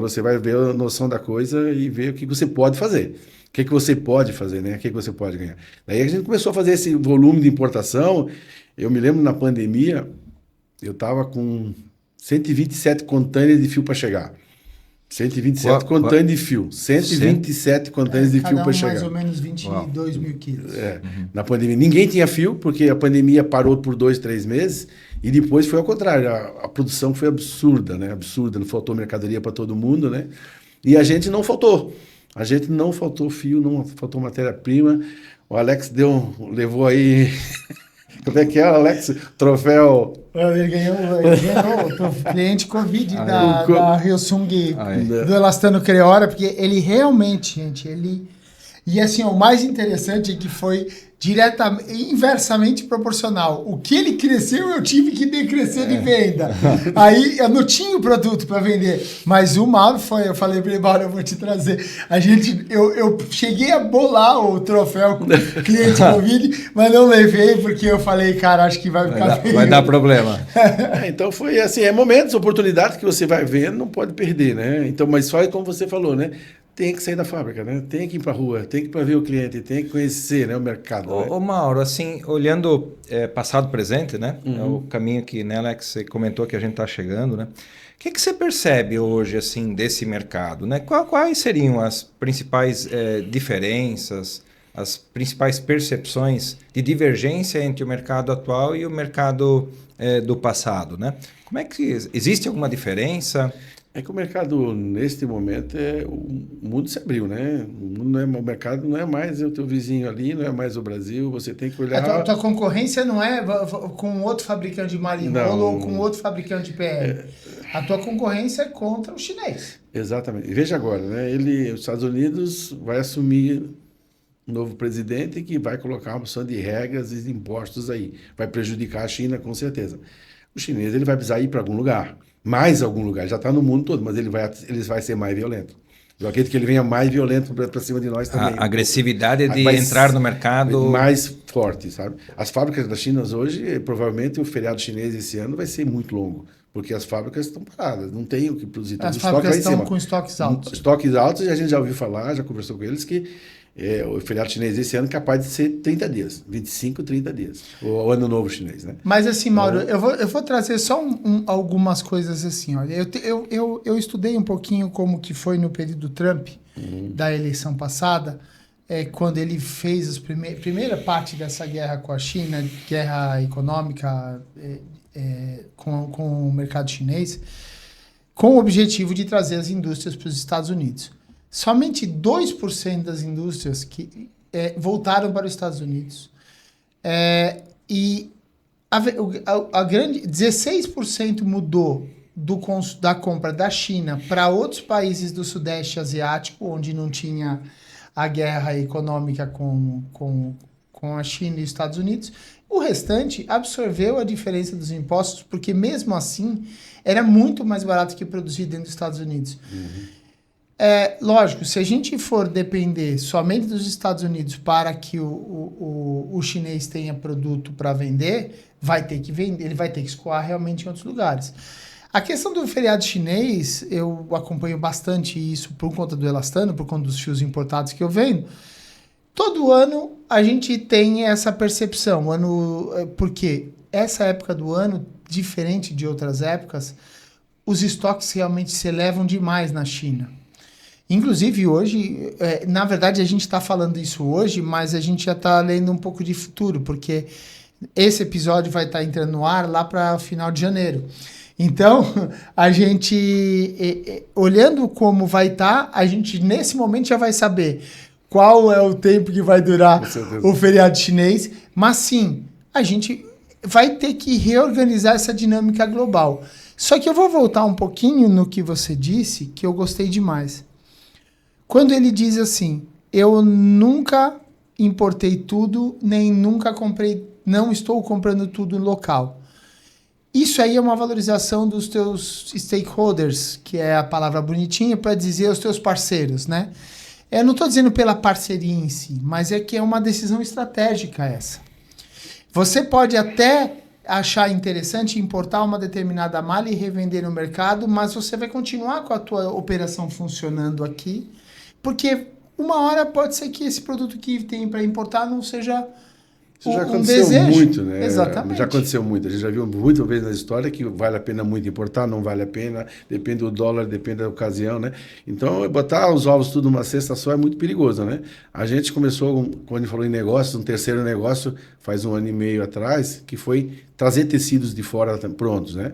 C: você vai ver a noção da coisa e ver o que você pode fazer. O que você pode fazer, né? O que você pode ganhar. Daí a gente começou a fazer esse volume de importação. Eu me lembro na pandemia, eu estava com 127 containers de fio para chegar. 127 contêineres de fio. 127 contêineres de fio para chegar.
A: Mais ou menos 22 mil quilos.
C: Na pandemia. Ninguém tinha fio, porque a pandemia parou por 2, 3 meses, e depois foi ao contrário. A produção foi absurda, né? Absurda. Não faltou mercadoria para todo mundo, né? E a gente não faltou. A gente não faltou fio, não faltou matéria-prima. O Alex levou aí... Como é que é, Alex? Troféu...
A: Ele ganhou o cliente Covid da Hyosung, do Elastano Creora, porque ele realmente, gente, ele... E assim, o mais interessante é que foi inversamente proporcional. O que ele cresceu, eu tive que decrescer de venda. Aí eu não tinha o produto para vender. Mas o Mauro eu falei para ele, Mauro, eu vou te trazer. Eu cheguei a bolar o troféu cliente Covid, mas não levei, porque eu falei, cara, acho que vai ficar feio.
B: Vai dar problema.
C: Então foi assim, momentos, oportunidades que você vai vendo, não pode perder, né? Então, mas só como você falou, né? Tem que sair da fábrica, né? Tem que ir para a rua, tem que ir para ver o cliente, tem que conhecer, né, o mercado.
B: Ô Mauro, assim, olhando passado, presente, né? É o caminho que, né, Alex, você comentou que a gente está chegando, né? O que você percebe hoje, assim, desse mercado, né? Quais seriam as principais diferenças, as principais percepções de divergência entre o mercado atual e o mercado do passado, né? Como é que existe alguma diferença?
C: É que o mercado, neste momento, o mundo se abriu, né? O mercado não é mais o teu vizinho ali, não é mais o Brasil, você tem que olhar...
A: A tua concorrência não é com outro fabricante de marinolo ou com outro fabricante de PR. A tua concorrência é contra o chinês.
C: Exatamente. E veja agora, né? Os Estados Unidos vai assumir um novo presidente que vai colocar uma opção de regras e impostos aí. Vai prejudicar a China, com certeza. O chinês ele vai precisar ir para algum lugar. Mais algum lugar, já está no mundo todo, mas ele vai ser mais violento. Eu acredito que ele venha mais violento para cima de nós também.
B: A agressividade de entrar no mercado...
C: Mais forte, sabe? As fábricas da China hoje, provavelmente o feriado chinês esse ano vai ser muito longo, porque as fábricas estão paradas, não tem o que produzir.
A: As fábricas estão com estoques altos.
C: Estoques altos, e a gente já ouviu falar, já conversou com eles, que o feriado chinês esse ano é capaz de ser 30 dias, 25, 30 dias. O ano novo chinês, né?
A: Mas assim, Mauro, eu vou trazer só algumas coisas assim. Olha, eu estudei um pouquinho como que foi no período Trump, da eleição passada, quando ele fez primeira parte dessa guerra com a China, guerra econômica com o mercado chinês, com o objetivo de trazer as indústrias para os Estados Unidos. Somente 2% das indústrias que voltaram para os Estados Unidos. E a grande 16% mudou da compra da China para outros países do Sudeste Asiático, onde não tinha a guerra econômica com a China e os Estados Unidos. O restante absorveu a diferença dos impostos, porque mesmo assim era muito mais barato que produzir dentro dos Estados Unidos. Lógico, se a gente for depender somente dos Estados Unidos para que o chinês tenha produto para vender, ele vai ter que escoar realmente em outros lugares. A questão do feriado chinês, eu acompanho bastante isso por conta do elastano, por conta dos fios importados que eu vendo. Todo ano a gente tem essa percepção, porque essa época do ano, diferente de outras épocas, os estoques realmente se elevam demais na China. Inclusive hoje, na verdade a gente está falando isso hoje, mas a gente já está lendo um pouco de futuro, porque esse episódio vai estar entrando no ar lá para final de janeiro. Então, a gente, olhando como vai estar, a gente nesse momento já vai saber qual é o tempo que vai durar o feriado chinês, mas sim, a gente vai ter que reorganizar essa dinâmica global. Só que eu vou voltar um pouquinho no que você disse, que eu gostei demais. Quando ele diz assim, eu nunca importei tudo, nem nunca comprei, não estou comprando tudo local. Isso aí é uma valorização dos teus stakeholders, que é a palavra bonitinha para dizer os teus parceiros, né? Eu não estou dizendo pela parceria em si, mas é que é uma decisão estratégica essa. Você pode até achar interessante importar uma determinada malha e revender no mercado, mas você vai continuar com a tua operação funcionando aqui, porque uma hora pode ser que esse produto que tem para importar não seja
C: Isso já
A: um
C: aconteceu
A: desejo.
C: muito, né?
A: Exatamente.
C: Já aconteceu muito. A gente já viu muitas vezes na história que vale a pena muito importar, não vale a pena, depende do dólar, depende da ocasião, né? Então, botar os ovos tudo numa cesta só é muito perigoso, né? A gente começou, quando a gente falou em negócios, um terceiro negócio, faz 1 ano e meio atrás, que foi trazer tecidos de fora prontos, né?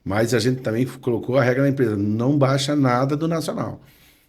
C: Mas a gente também colocou a regra na empresa, não baixa nada do nacional.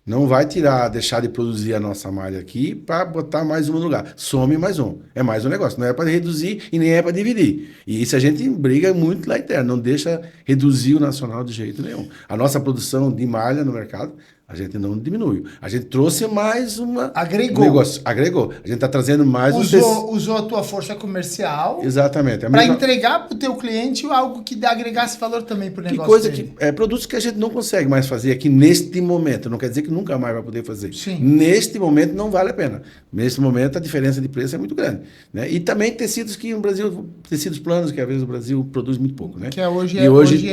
C: Não vai deixar de produzir a nossa malha aqui para botar mais um no lugar. Some mais um. É mais um negócio. Não é para reduzir e nem é para dividir. E isso a gente briga muito lá interno. Não deixa reduzir o nacional de jeito nenhum. A nossa produção de malha no mercado, a gente não diminuiu. A gente trouxe mais uma...
A: Agregou.
C: Negócio. Agregou. A gente está trazendo mais
A: Usou a tua força comercial.
C: Exatamente.
A: Para entregar para o teu cliente algo que agregasse valor também para o negócio
C: coisa
A: dele.
C: Produtos que a gente não consegue mais fazer aqui neste momento. Não quer dizer que nunca mais vai poder fazer.
A: Sim.
C: Neste momento não vale a pena. Neste momento a diferença de preço é muito grande, né? E também tecidos que no Brasil, tecidos planos, que às vezes o Brasil produz muito pouco, né?
A: Que hoje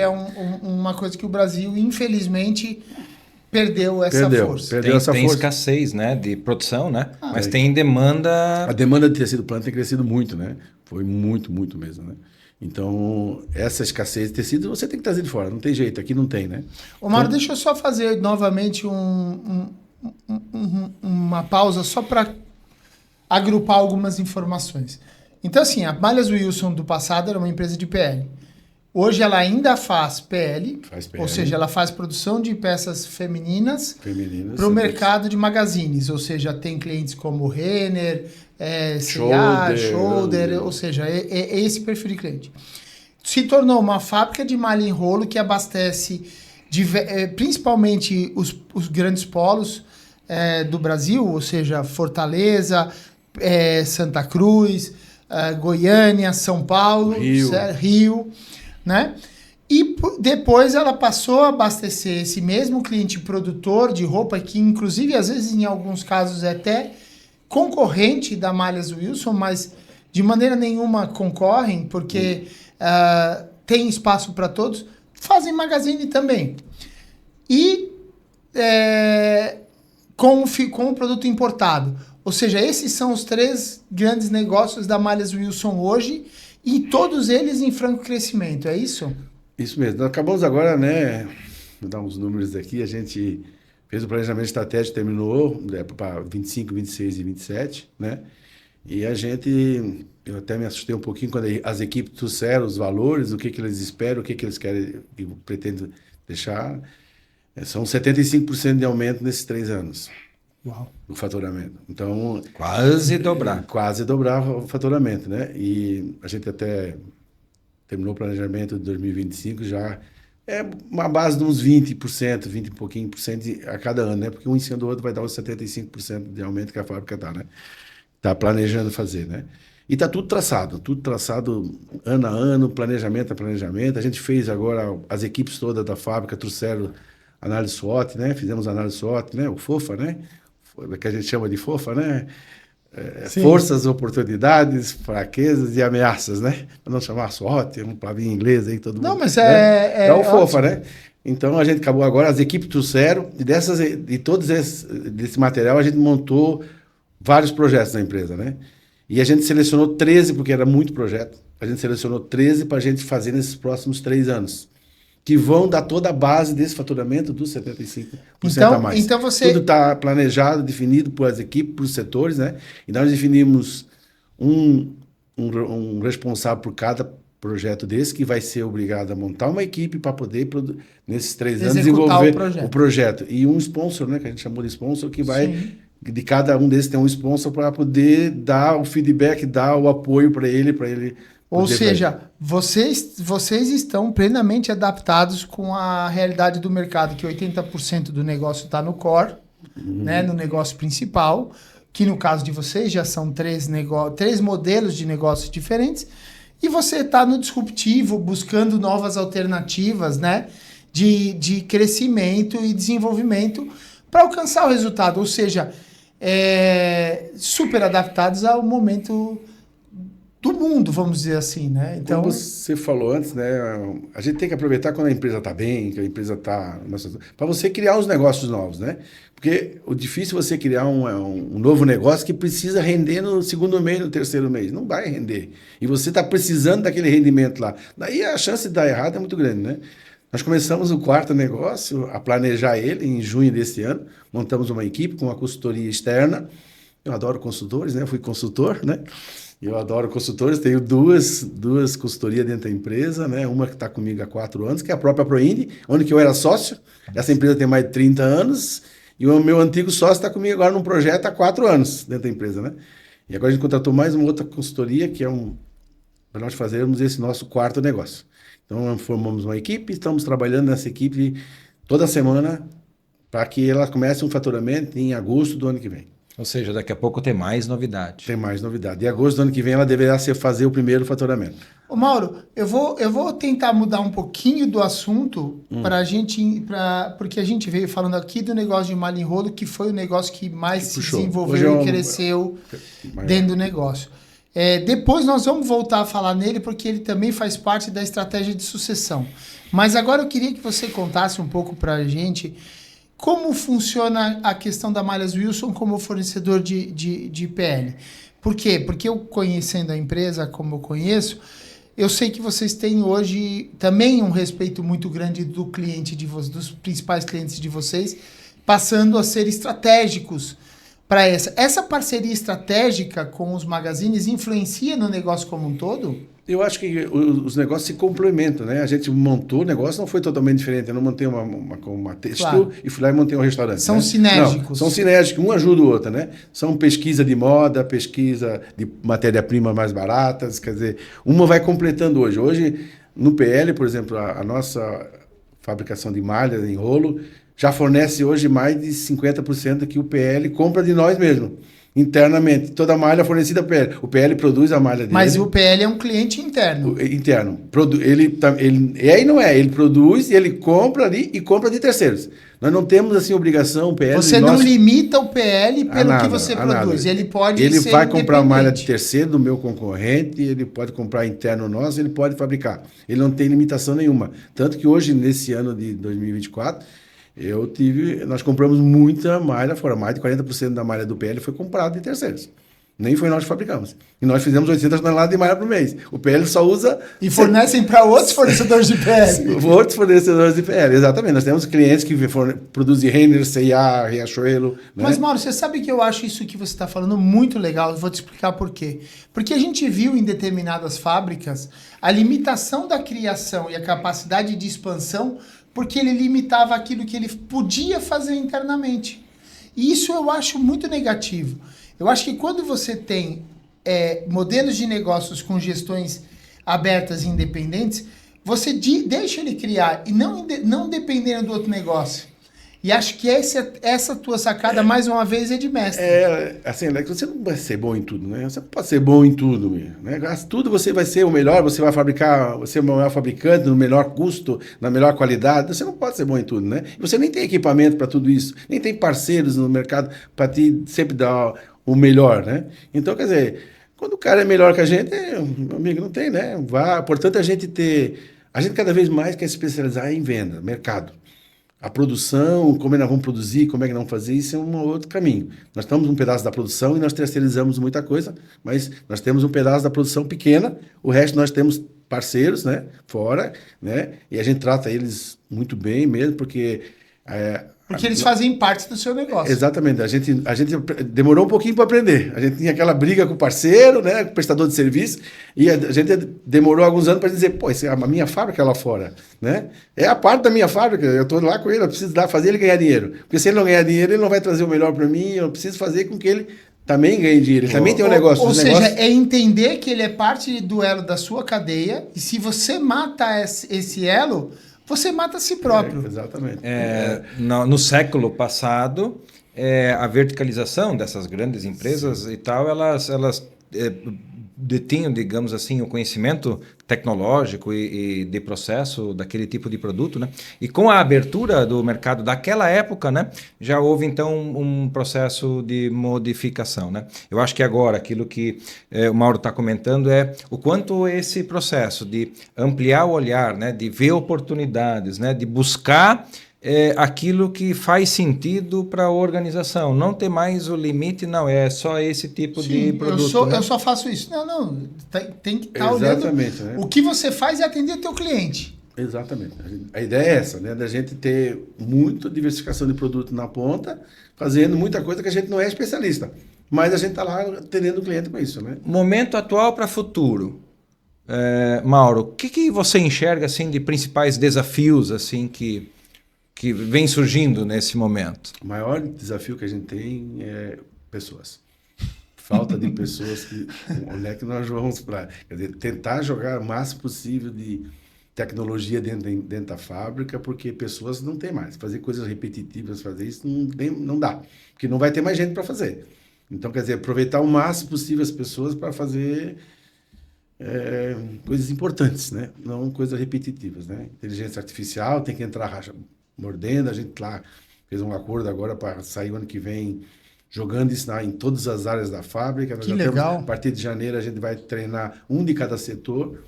A: é uma coisa que o Brasil, infelizmente, perdeu essa força.
B: Tem escassez, né, de produção, né? Mas tem demanda...
C: A demanda de tecido plano tem crescido muito, né? Foi muito, muito mesmo, né? Então, essa escassez de tecido você tem que trazer de fora. Não tem jeito, aqui não tem, né?
A: Omar, deixa eu só fazer novamente uma pausa só para agrupar algumas informações. Então, assim, a Malhas Wilson do passado era uma empresa de PL. Hoje ela ainda faz PL, ou seja, ela faz produção de peças femininas para o mercado de magazines, ou seja, tem clientes como Renner, C&A, Shoulder, ou seja, é esse perfil de cliente. Se tornou uma fábrica de malha em rolo que abastece principalmente os grandes polos do Brasil, ou seja, Fortaleza, Santa Cruz, Goiânia, São Paulo, Rio, né? E depois ela passou a abastecer esse mesmo cliente produtor de roupa, que inclusive às vezes em alguns casos é até concorrente da Malhas Wilson, mas de maneira nenhuma concorrem, porque tem espaço para todos, fazem magazine também. E com o produto importado. Ou seja, esses são os 3 grandes negócios da Malhas Wilson hoje, e todos eles em franco crescimento, é isso?
C: Isso mesmo. Nós acabamos agora, né? Vou dar uns números aqui. A gente fez o planejamento estratégico, terminou para 25, 26 e 27, né? E eu até me assustei um pouquinho quando as equipes trouxeram os valores, o que eles esperam, o que eles querem e pretendem deixar. São 75% de aumento nesses 3 anos.
A: Uau.
C: O faturamento. Então,
B: quase dobrar
C: o faturamento, né? E a gente até terminou o planejamento de 2025, já é uma base de uns 20%, 20 e pouquinho por cento a cada ano, né? Porque um em cima do outro vai dar os 75% de aumento que a fábrica está, né? Está planejando fazer, né? E está tudo traçado ano a ano, planejamento a planejamento. A gente fez agora, as equipes todas da fábrica trouxeram análise SWOT, né? Fizemos análise SWOT, né? O FOFA, né? Que a gente chama de FOFA, né? Forças, oportunidades, fraquezas e ameaças, né? Para não chamar SWOT, uma palavra em inglês aí, todo mundo...
A: Não, mas
C: é o FOFA, né? Então, a gente acabou agora, as equipes trouxeram, e todos desse material, a gente montou vários projetos na empresa, né? E a gente selecionou 13, porque era muito projeto, a gente selecionou 13 para a gente fazer nesses próximos 3 anos. Que vão dar toda a base desse faturamento dos 75% a mais.
A: Então você...
C: Tudo está planejado, definido por as equipes, por setores, né? E nós definimos um responsável por cada projeto desse, que vai ser obrigado a montar uma equipe para poder, nesses 3 anos, desenvolver o projeto. E um sponsor, né? Que a gente chamou de sponsor, que vai... Sim. De cada um desses tem um sponsor para poder dar o feedback, dar o apoio para ele...
A: Ou seja, vocês estão plenamente adaptados com a realidade do mercado, que 80% do negócio está no core, né, no negócio principal, que no caso de vocês já são 3 modelos de negócios diferentes, e você está no disruptivo, buscando novas alternativas, né, de crescimento e desenvolvimento para alcançar o resultado. Ou seja, super adaptados ao momento do mundo, vamos dizer assim, né? Então,
C: como você falou antes, né? A gente tem que aproveitar quando a empresa está bem, que a empresa está... para você criar uns negócios novos, né? Porque o difícil é você criar um novo negócio que precisa render no segundo mês, no terceiro mês. Não vai render. E você está precisando daquele rendimento lá. Daí a chance de dar errado é muito grande, né? Nós começamos o quarto negócio, a planejar ele em junho desse ano. Montamos uma equipe com uma consultoria externa. Eu adoro consultores, né? Eu fui consultor, né? Eu adoro consultores, tenho duas consultorias dentro da empresa, né? Uma que está comigo há 4 anos, que é a própria ProIndi, onde que eu era sócio. Essa empresa tem mais de 30 anos e o meu antigo sócio está comigo agora num projeto há 4 anos dentro da empresa, né? E agora a gente contratou mais uma outra consultoria, que é para nós fazermos esse nosso quarto negócio. Então, formamos uma equipe, estamos trabalhando nessa equipe toda semana para que ela comece um faturamento em agosto do ano que vem.
B: Ou seja, daqui a pouco tem mais novidade.
C: Tem mais novidade. Em agosto do ano que vem ela deverá fazer o primeiro faturamento.
A: ô Mauro, eu vou tentar mudar um pouquinho do assunto porque a gente veio falando aqui do negócio de malha em rolo, que foi o negócio que mais se desenvolveu e cresceu dentro do negócio. Depois nós vamos voltar a falar nele, porque ele também faz parte da estratégia de sucessão. Mas agora eu queria que você contasse um pouco para a gente como funciona a questão da Malhas Wilson como fornecedor de PL. Por quê? Porque eu, conhecendo a empresa como eu conheço, eu sei que vocês têm hoje também um respeito muito grande do cliente dos principais clientes de vocês, passando a ser estratégicos para essa parceria estratégica com os magazines influencia no negócio como um todo?
C: Eu acho que os negócios se complementam, né? A gente montou o negócio, não foi totalmente diferente. Eu não montei uma textil e fui lá e montei um restaurante.
A: São,
C: né?
A: sinérgicos.
C: Não, são sinérgicos, um ajuda o outro, né? São pesquisa de moda, pesquisa de matéria-prima mais baratas, quer dizer, uma vai completando hoje. Hoje, no PL, por exemplo, a nossa fabricação de malhas em rolo já fornece hoje mais de 50% que o PL compra de nós mesmos. Internamente, toda a malha fornecida pelo PL. O PL produz a malha dele.
A: Mas o PL é um cliente interno.
C: Interno. Ele produz, ele compra ali e compra de terceiros. Nós não temos assim obrigação, o PL...
A: Você não limita o PL pelo que você produz.
C: Ele vai comprar malha de terceiro do meu concorrente, ele pode comprar interno nosso, ele pode fabricar. Ele não tem limitação nenhuma. Tanto que hoje, nesse ano de 2024... nós compramos muita malha fora, mais de 40% da malha do PL foi comprada de terceiros. Nem foi nós que fabricamos. E nós fizemos 800 toneladas de malha por mês. O PL só usa...
A: E fornecem para outros fornecedores de PL.
C: Outros fornecedores de PL, exatamente. Nós temos clientes que produzem Renner, C&A, Riachuelo. Né?
A: Mas, Mauro, você sabe que eu acho isso que você está falando muito legal. Eu vou te explicar por quê. Porque a gente viu em determinadas fábricas a limitação da criação e a capacidade de expansão, porque ele limitava aquilo que ele podia fazer internamente. E isso eu acho muito negativo. Eu acho que quando você tem modelos de negócios com gestões abertas e independentes, você deixa ele criar e não dependendo do outro negócio. E acho que essa tua sacada, mais uma vez, é de mestre.
C: Assim, você não vai ser bom em tudo, né? Você não pode ser bom em tudo, né? Tudo você vai ser o melhor, você vai fabricar, você é o melhor fabricante, no menor custo, na melhor qualidade. Você não pode ser bom em tudo, né? E você nem tem equipamento para tudo isso, nem tem parceiros no mercado para te sempre dar o melhor, né? Então, quer dizer, quando o cara é melhor que a gente, meu amigo, não tem, né? Portanto, a gente cada vez mais quer se especializar em venda, mercado. A produção, como é que nós vamos produzir, como é que nós vamos fazer, isso é um outro caminho. Nós estamos um pedaço da produção e nós terceirizamos muita coisa, mas nós temos um pedaço da produção pequena, o resto nós temos parceiros, né, fora, né, e a gente trata eles muito bem mesmo, porque
A: eles fazem parte do seu negócio.
C: Exatamente. A gente demorou um pouquinho para aprender. A gente tinha aquela briga com o parceiro, né, com o prestador de serviço, e a gente demorou alguns anos para dizer, pô, a minha fábrica é lá fora, né? É a parte da minha fábrica, eu estou lá com ele, eu preciso fazer ele ganhar dinheiro. Porque se ele não ganhar dinheiro, ele não vai trazer o melhor para mim, eu preciso fazer com que ele também ganhe dinheiro. Ele também tem um negócio.
A: Ou seja, é entender que ele é parte do elo da sua cadeia, e se você mata esse elo, você mata a si próprio.
C: Exatamente.
B: No século passado, a verticalização dessas grandes empresas e tal, elas detinham, digamos assim, o conhecimento tecnológico e de processo daquele tipo de produto, né? E com a abertura do mercado daquela época, né, já houve então um processo de modificação, né? Eu acho que agora aquilo que o Mauro está comentando é o quanto esse processo de ampliar o olhar, né, de ver oportunidades, né, de buscar aquilo que faz sentido para a organização. Não ter mais o limite, não, é só esse tipo de produto.
A: Eu só faço isso. Não, tem que estar
C: Exatamente,
A: olhando
C: né?
A: o que você faz e atender o teu cliente.
C: Exatamente. A ideia é essa, né? Da gente ter muita diversificação de produto na ponta, fazendo muita coisa que a gente não é especialista. Mas a gente está lá atendendo o cliente com isso, né?
B: Momento atual para futuro. Mauro, o que você enxerga assim, de principais desafios assim, que vem surgindo nesse momento?
C: O maior desafio que a gente tem é pessoas. Falta de pessoas que... Onde é que nós vamos para... Quer dizer, tentar jogar o máximo possível de tecnologia dentro da fábrica, porque pessoas não tem mais. Fazer coisas repetitivas, fazer isso não dá. Porque não vai ter mais gente para fazer. Então, quer dizer, aproveitar o máximo possível as pessoas para fazer coisas importantes, né? Não coisas repetitivas, né? Inteligência artificial tem que entrar mordendo. A gente lá fez um acordo agora para sair o ano que vem jogando isso em todas as áreas da fábrica.
A: Que legal.
C: A partir de janeiro a gente vai treinar um de cada setor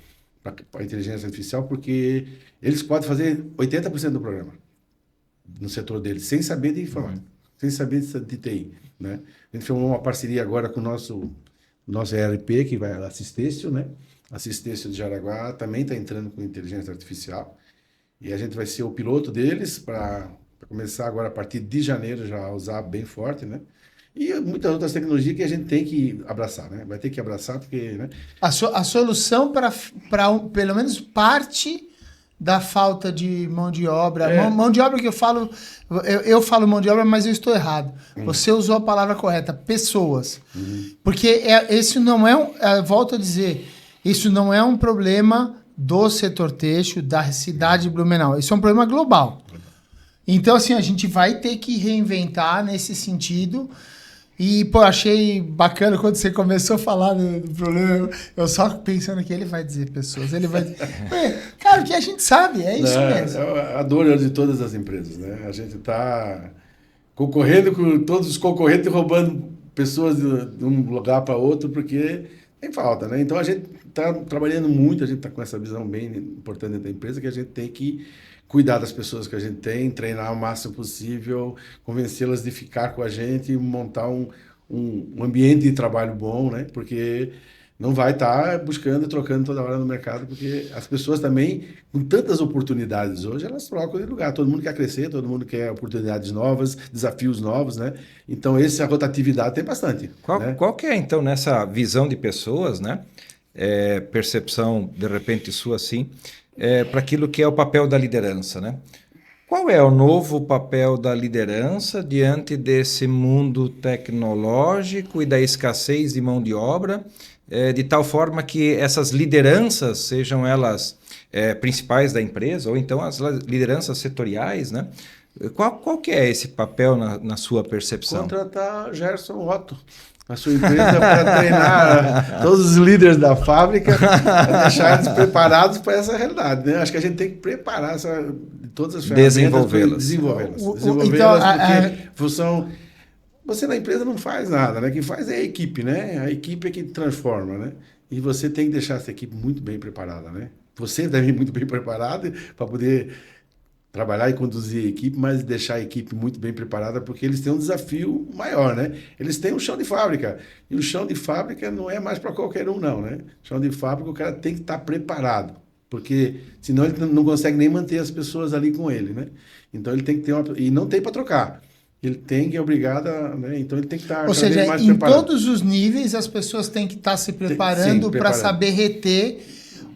C: para inteligência artificial, porque eles podem fazer 80% do programa no setor deles, sem saber de informática, sem saber de TI, né? A gente fez uma parceria agora com o nosso ERP, que vai a Assistência, né? Assistência de Jaraguá também está entrando com inteligência artificial, e a gente vai ser o piloto deles para começar agora a partir de janeiro já a usar bem forte, né? E muitas outras tecnologias que a gente tem que abraçar, né? Vai ter que abraçar porque, né?
A: A solução para pelo menos parte da falta de mão de obra. Mão de obra que eu falo mão de obra, mas eu estou errado. Você usou a palavra correta, pessoas. Porque esse não é volto a dizer, isso não é um problema do setor têxtil, da cidade de Blumenau. Isso é um problema global. Então, assim, a gente vai ter que reinventar nesse sentido. E, pô, achei bacana quando você começou a falar do problema. Eu só pensando que ele vai dizer pessoas. Ele vai dizer... Cara, o que a gente sabe, é isso mesmo.
C: É a dor de todas as empresas, né? A gente está concorrendo com todos os concorrentes, roubando pessoas de um lugar para outro, porque tem falta, né? Então, a gente está trabalhando muito, a gente está com essa visão bem importante da empresa, que a gente tem que cuidar das pessoas que a gente tem, treinar o máximo possível, convencê-las de ficar com a gente e montar um ambiente de trabalho bom, né? Porque não vai estar buscando e trocando toda hora no mercado, porque as pessoas também, com tantas oportunidades hoje, elas trocam de lugar. Todo mundo quer crescer, todo mundo quer oportunidades novas, desafios novos, né? Então, a rotatividade tem bastante.
B: Qual que é, então, nessa visão de pessoas, né? Percepção, de repente, sua, assim, para aquilo que é o papel da liderança, né? Qual é o novo papel da liderança diante desse mundo tecnológico e da escassez de mão de obra, de tal forma que essas lideranças, sejam elas principais da empresa ou então as lideranças setoriais, né? Qual que é esse papel na sua percepção?
C: Contratar Gerson Otto, a sua empresa, para treinar todos os líderes da fábrica, para deixar eles preparados para essa realidade, né? Acho que a gente tem que preparar todas as ferramentas, desenvolvê-las. Porque função... Você na empresa não faz nada, né? Quem faz é a equipe, né? A equipe é que transforma, né? E você tem que deixar essa equipe muito bem preparada, né? Você deve ir muito bem preparado para poder trabalhar e conduzir a equipe, mas deixar a equipe muito bem preparada, porque eles têm um desafio maior, né? Eles têm um chão de fábrica, e o chão de fábrica não é mais para qualquer um, não, né? Chão de fábrica, o cara tem que estar preparado, porque senão ele não consegue nem manter as pessoas ali com ele, né? Então ele tem que ter e não tem para trocar. Ele tem que é obrigado a, né? Então ele tem que estar
A: Ou seja, mais em preparado. Todos os níveis as pessoas têm que estar se preparando para saber reter,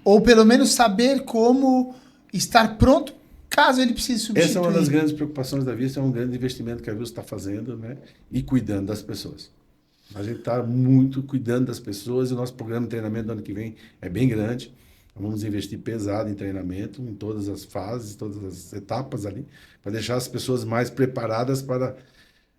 A: ou pelo menos saber como estar pronto caso ele precise substituir.
C: Essa é uma das grandes preocupações da Vista, é um grande investimento que a Vista está fazendo, né? E cuidando das pessoas. A gente está muito cuidando das pessoas e o nosso programa de treinamento do ano que vem é bem grande. Vamos investir pesado em treinamento, em todas as fases, todas as etapas ali, para deixar as pessoas mais preparadas para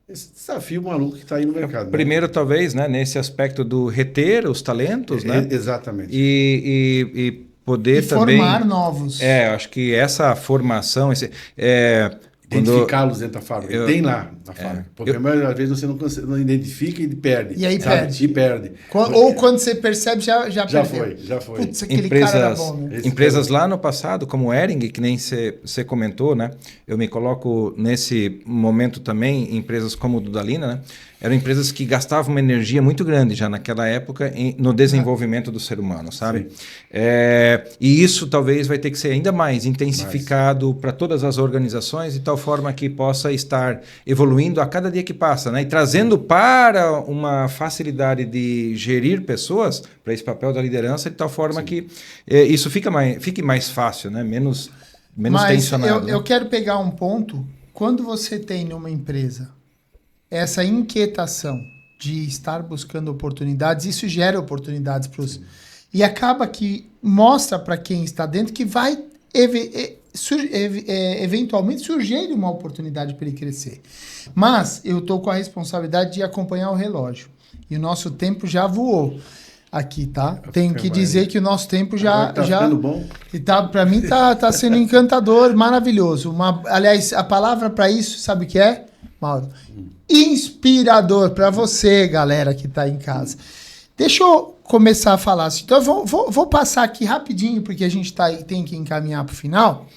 C: esse desafio maluco que está aí no mercado.
B: Primeiro, talvez, né, nesse aspecto do reter os talentos, né?
C: Exatamente.
B: E poder
A: E
B: também...
A: formar novos.
B: Acho que essa formação...
C: Identificá-los dentro da fábrica. Tem lá na fábrica. Porque a maioria das vezes você não identifica e perde.
A: E aí
C: sabe?
A: perde.
C: E perde.
A: Ou quando você percebe, já perdeu.
C: Já foi.
A: Putz, aquele cara era bom, né?
B: Empresas lá no passado, como o Hering, que nem você comentou, né? Eu me coloco nesse momento também, empresas como o Dudalina, né? Eram empresas que gastavam uma energia muito grande já naquela época no desenvolvimento do ser humano, sabe? E isso talvez vai ter que ser ainda mais intensificado para todas as organizações, de tal forma que possa estar evoluindo a cada dia que passa, né? E trazendo para uma facilidade de gerir pessoas, para esse papel da liderança, de tal forma que isso fique mais fácil, né? Menos tensionado.
A: Eu quero pegar um ponto. Quando você tem numa empresa essa inquietação de estar buscando oportunidades, isso gera oportunidades para os... E acaba que mostra para quem está dentro que vai eventualmente surgir uma oportunidade para ele crescer. Mas eu estou com a responsabilidade de acompanhar o relógio. E o nosso tempo já voou aqui, tá? Tenho que dizer que o nosso tempo já...
C: Tá ficando bom.
A: E para mim tá sendo encantador, maravilhoso. Aliás, a palavra para isso, sabe o que é, Mauro? Inspirador para você, galera que está em casa. Deixa eu começar a falar assim. Então, eu vou passar aqui rapidinho, porque a gente tem que encaminhar para o final.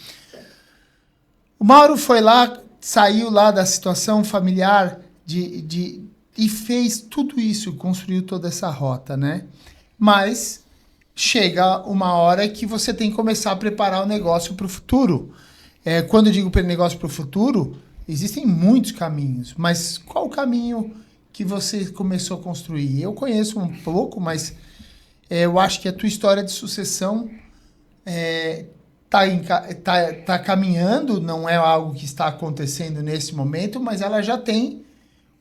A: O Mauro foi lá, saiu lá da situação familiar e fez tudo isso, construiu toda essa rota, né? Mas chega uma hora que você tem que começar a preparar o negócio para o futuro. Quando eu digo negócio para o futuro, existem muitos caminhos, mas qual o caminho que você começou a construir? Eu conheço um pouco, mas eu acho que a tua história de sucessão tá caminhando, não é algo que está acontecendo nesse momento, mas ela já tem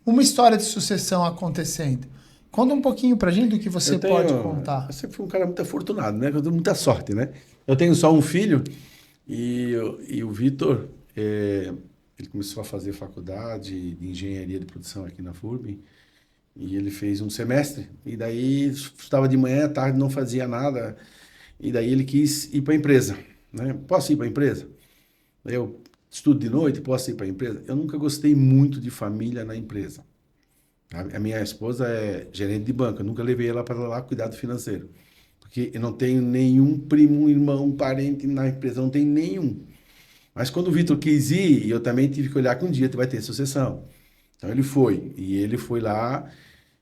A: uma história de sucessão acontecendo. Conta um pouquinho pra gente do que você pode contar.
C: Eu sempre fui um cara muito afortunado, né? Eu tenho muita sorte, né? Eu tenho só um filho e o Vitor... Ele começou a fazer faculdade de engenharia de produção aqui na FURB e ele fez um semestre. E daí estudava de manhã, à tarde não fazia nada. E daí ele quis ir para a empresa, né? Posso ir para a empresa? Eu estudo de noite, posso ir para a empresa? Eu nunca gostei muito de família na empresa. A minha esposa é gerente de banco, eu nunca levei ela para lá cuidar do financeiro. Porque eu não tenho nenhum primo, irmão, parente na empresa, não tenho nenhum. Mas quando o Vitor quis ir, eu também tive que olhar que um dia vai ter sucessão. Então ele foi. E ele foi lá,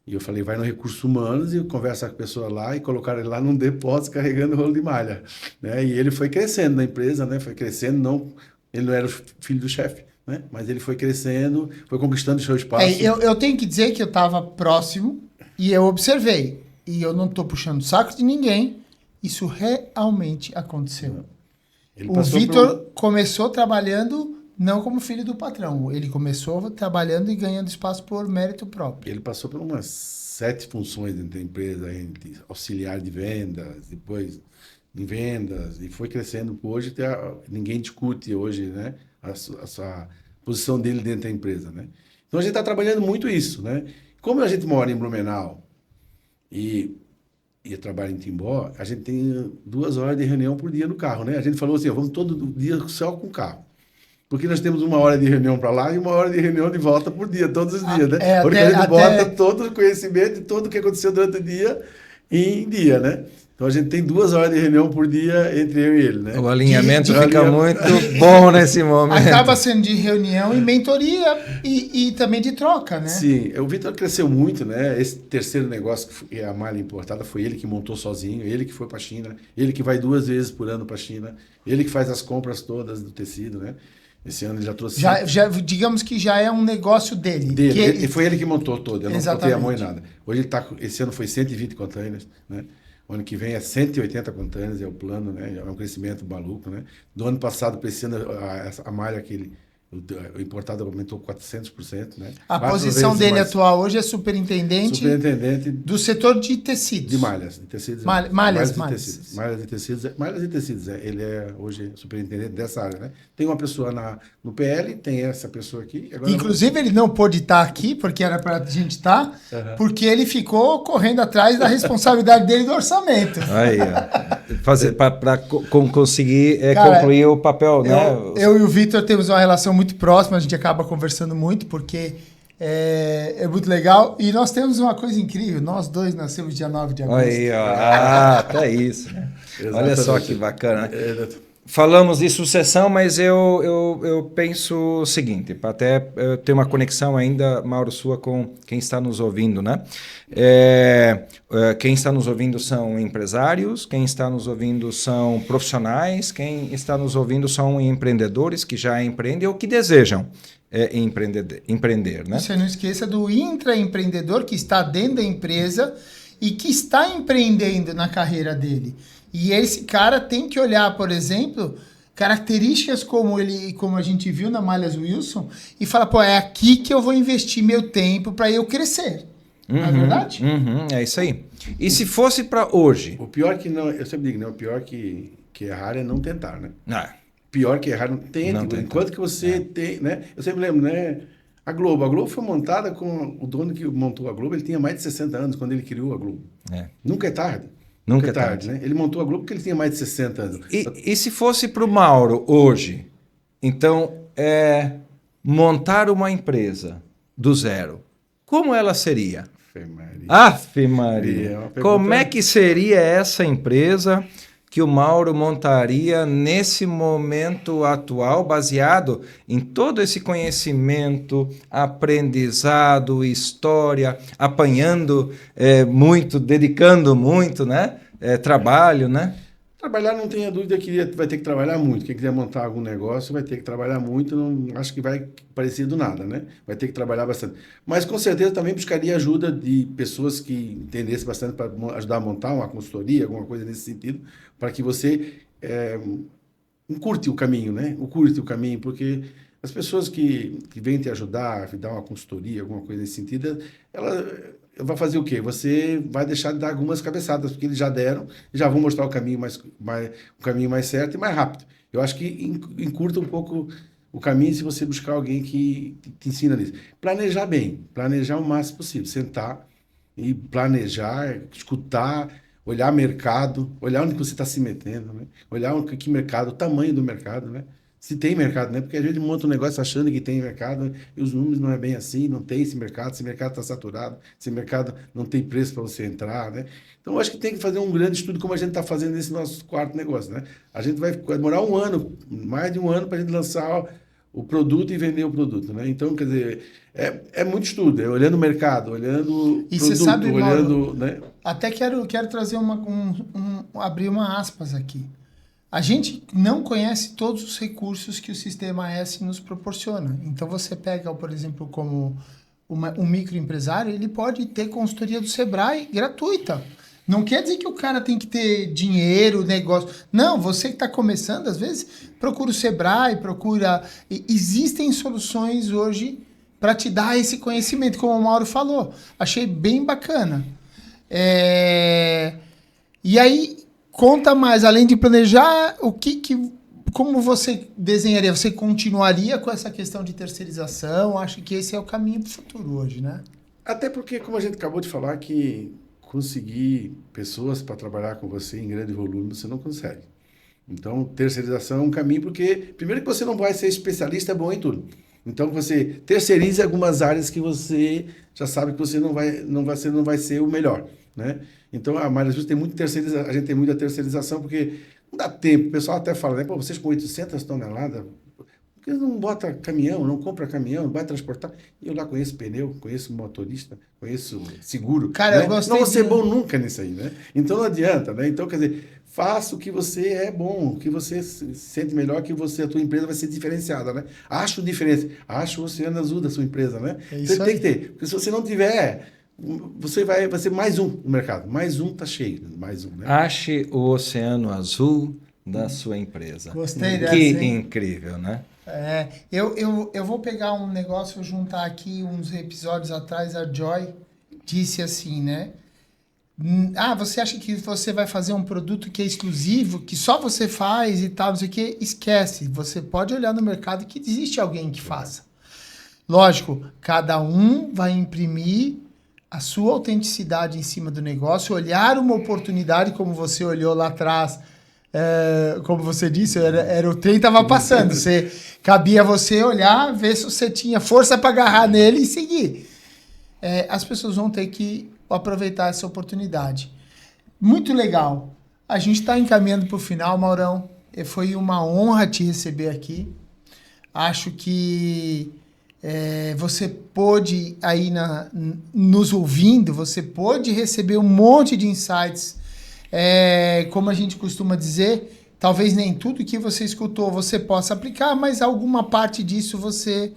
C: e eu falei, vai no Recursos Humanos e conversa com a pessoa lá, e colocaram ele lá num depósito carregando rolo de malha. Né? E ele foi crescendo na empresa, né? Foi crescendo, ele não era o filho do chefe, né? Mas ele foi crescendo, foi conquistando o seu espaço.
A: Eu tenho que dizer que eu estava próximo e eu observei. E eu não estou puxando o saco de ninguém. Isso realmente aconteceu. O Vitor começou trabalhando não como filho do patrão. Ele começou trabalhando e ganhando espaço por mérito próprio.
C: Ele passou por umas 7 funções dentro da empresa, auxiliar de vendas, depois em vendas, e foi crescendo. Hoje ninguém discute hoje, né, a sua posição dele dentro da empresa, né? Então a gente está trabalhando muito isso, né? Como a gente mora em Blumenau e trabalha em Timbó, a gente tem 2 horas de reunião por dia no carro, né? A gente falou assim, vamos todo dia só com o carro. Porque nós temos 1 hora de reunião para lá e 1 hora de reunião de volta por dia, todos os dias, né? Porque a gente bota todo o conhecimento de tudo o que aconteceu durante o dia em dia, né? Então a gente tem 2 horas de reunião por dia entre eu e ele, né?
B: O alinhamento fica muito bom nesse momento.
A: Acaba sendo de reunião e mentoria e também de troca, né?
C: Sim, o Vitor cresceu muito, né? Esse terceiro negócio, que é a malha importada, foi ele que montou sozinho, ele que foi para a China, ele que vai 2 vezes por ano para a China, ele que faz as compras todas do tecido, né? Esse ano ele já trouxe...
A: digamos que já é um negócio dele.
C: Foi ele que montou todo, eu não coloquei a mão em nada. Hoje esse ano foi 120 containers, né? O ano que vem é 180 containers, é o plano, né? É um crescimento maluco, né? Do ano passado para esse ano, a malha que O importado aumentou 400%, né?
A: A
C: 4
A: posição
C: vezes
A: dele
C: mais.
A: atual hoje é superintendente do setor de tecidos.
C: De malhas, de tecidos.
A: Malhas.
C: de tecidos. Malhas e tecidos. Ele é hoje superintendente dessa área, né? Tem uma pessoa no PL, tem essa pessoa aqui. Agora
A: Inclusive, ele não pôde estar aqui, porque era para a gente estar, porque ele ficou correndo atrás da responsabilidade dele do orçamento.
B: Aí, ó. Para conseguir
A: Cara,
B: concluir o papel, né?
A: Eu e o Vitor temos uma relação muito próxima, a gente acaba conversando muito, porque é muito legal. E nós temos uma coisa incrível, nós dois nascemos dia 9 de agosto.
B: Aí, ó. Até isso. Olha só que bacana. Falamos de sucessão, mas eu penso o seguinte, para até ter uma conexão ainda, Mauro, sua com quem está nos ouvindo, né? Quem está nos ouvindo são empresários, quem está nos ouvindo são profissionais, quem está nos ouvindo são empreendedores que já empreendem ou que desejam empreender, né?
A: Você não esqueça do intraempreendedor que está dentro da empresa e que está empreendendo na carreira dele. E esse cara tem que olhar, por exemplo, características como a gente viu na Malhas Wilson e falar, pô, é aqui que eu vou investir meu tempo para eu crescer. Não é verdade?
B: É isso aí. E se fosse para hoje?
C: O pior que não, eu sempre digo, né? O pior que errar é não tentar, né? Pior que errar, não tente. Enquanto que você tem, né? Eu sempre lembro, né? A Globo foi montada com o dono que montou a Globo, ele tinha mais de 60 anos quando ele criou a Globo. Nunca é tarde. Nunca é tarde, né? Ele montou a Globo porque ele tinha mais de 60 anos.
B: E se fosse para o Mauro hoje, então, montar uma empresa do zero, como ela seria? Afe Maria. Como é que seria essa empresa que o Mauro montaria nesse momento atual, baseado em todo esse conhecimento, aprendizado, história, apanhando muito, dedicando muito, né? Trabalho, né?
C: Trabalhar, não tenha dúvida que vai ter que trabalhar muito. Quem quiser montar algum negócio vai ter que trabalhar muito. Não acho que vai parecer do nada, né? Vai ter que trabalhar bastante. Mas com certeza também buscaria ajuda de pessoas que entendessem bastante para ajudar a montar uma consultoria, alguma coisa nesse sentido, para que você encurte o caminho, né? Encurte o caminho, porque as pessoas que vêm te ajudar, dar uma consultoria, alguma coisa nesse sentido, ela vai fazer o quê? Você vai deixar de dar algumas cabeçadas, porque eles já deram, já vão mostrar o caminho mais certo e mais rápido. Eu acho que encurta um pouco o caminho se você buscar alguém que te ensina nisso. Planejar bem, planejar o máximo possível, sentar e planejar, escutar, olhar mercado, olhar onde você está se metendo, né? Olhar que mercado, o tamanho do mercado, né? Se tem mercado, né? Porque a gente monta um negócio achando que tem mercado e os números não é bem assim, não tem esse mercado está saturado, esse mercado não tem preço para você entrar, né? Então, eu acho que tem que fazer um grande estudo como a gente está fazendo nesse nosso quarto negócio, né? A gente vai demorar um ano, mais de um ano para a gente lançar o produto e vender o produto, né? Então, quer dizer, é muito estudo, olhando o mercado, olhando o produto,
A: você sabe,
C: olhando...
A: Mauro,
C: né?
A: Até quero trazer abrir uma aspas aqui. A gente não conhece todos os recursos que o Sistema S nos proporciona. Então, você pega, por exemplo, como um microempresário, ele pode ter consultoria do Sebrae gratuita. Não quer dizer que o cara tem que ter dinheiro, negócio. Não, você que está começando, às vezes, procura o Sebrae, Existem soluções hoje para te dar esse conhecimento, como o Mauro falou. Achei bem bacana. E aí... Conta mais, além de planejar, como você desenharia? Você continuaria com essa questão de terceirização? Acho que esse é o caminho para o futuro hoje, né?
C: Até porque, como a gente acabou de falar, que conseguir pessoas para trabalhar com você em grande volume, você não consegue. Então, terceirização é um caminho, porque, primeiro que você não vai ser especialista bom em tudo. Então, você terceiriza algumas áreas que você já sabe que você não vai ser o melhor, né? Então, a Malhas Wilson tem muito terceirização, a gente tem muita terceirização, porque não dá tempo. O pessoal até fala, né? Pô, vocês com 800 toneladas, por que não bota caminhão, não compra caminhão, vai transportar? E eu lá conheço pneu, conheço motorista, conheço seguro.
A: Cara,
C: né?
A: eu gostei
C: não vou ser bom nunca nisso aí, né? Então, não adianta, né? Então, quer dizer, faça o que você é bom, o que você se sente melhor, que a tua empresa vai ser diferenciada, né? Acha diferença, acha o oceano azul da sua empresa, né? Você tem que ter, porque se você não tiver... Você vai ser mais um no mercado. Mais um tá cheio. Mais um, né?
B: Ache o oceano azul da sua empresa.
A: Gostei dessa,
B: Que
A: hein?
B: incrível, né?
A: Eu vou pegar um negócio, vou juntar aqui uns episódios atrás, a Joy disse assim, né? Você acha que você vai fazer um produto que é exclusivo, que só você faz e tal, não sei o que? Esquece. Você pode olhar no mercado que existe alguém que faça. Lógico, cada um vai imprimir a sua autenticidade em cima do negócio, olhar uma oportunidade como você olhou lá atrás, como você disse, era o trem estava passando. Cabia você olhar, ver se você tinha força para agarrar nele e seguir. As pessoas vão ter que aproveitar essa oportunidade. Muito legal. A gente está encaminhando para o final, Maurão. Foi uma honra te receber aqui. Acho que você pôde, aí nos ouvindo, você pôde receber um monte de insights. Como a gente costuma dizer, talvez nem tudo que você escutou você possa aplicar, mas alguma parte disso você,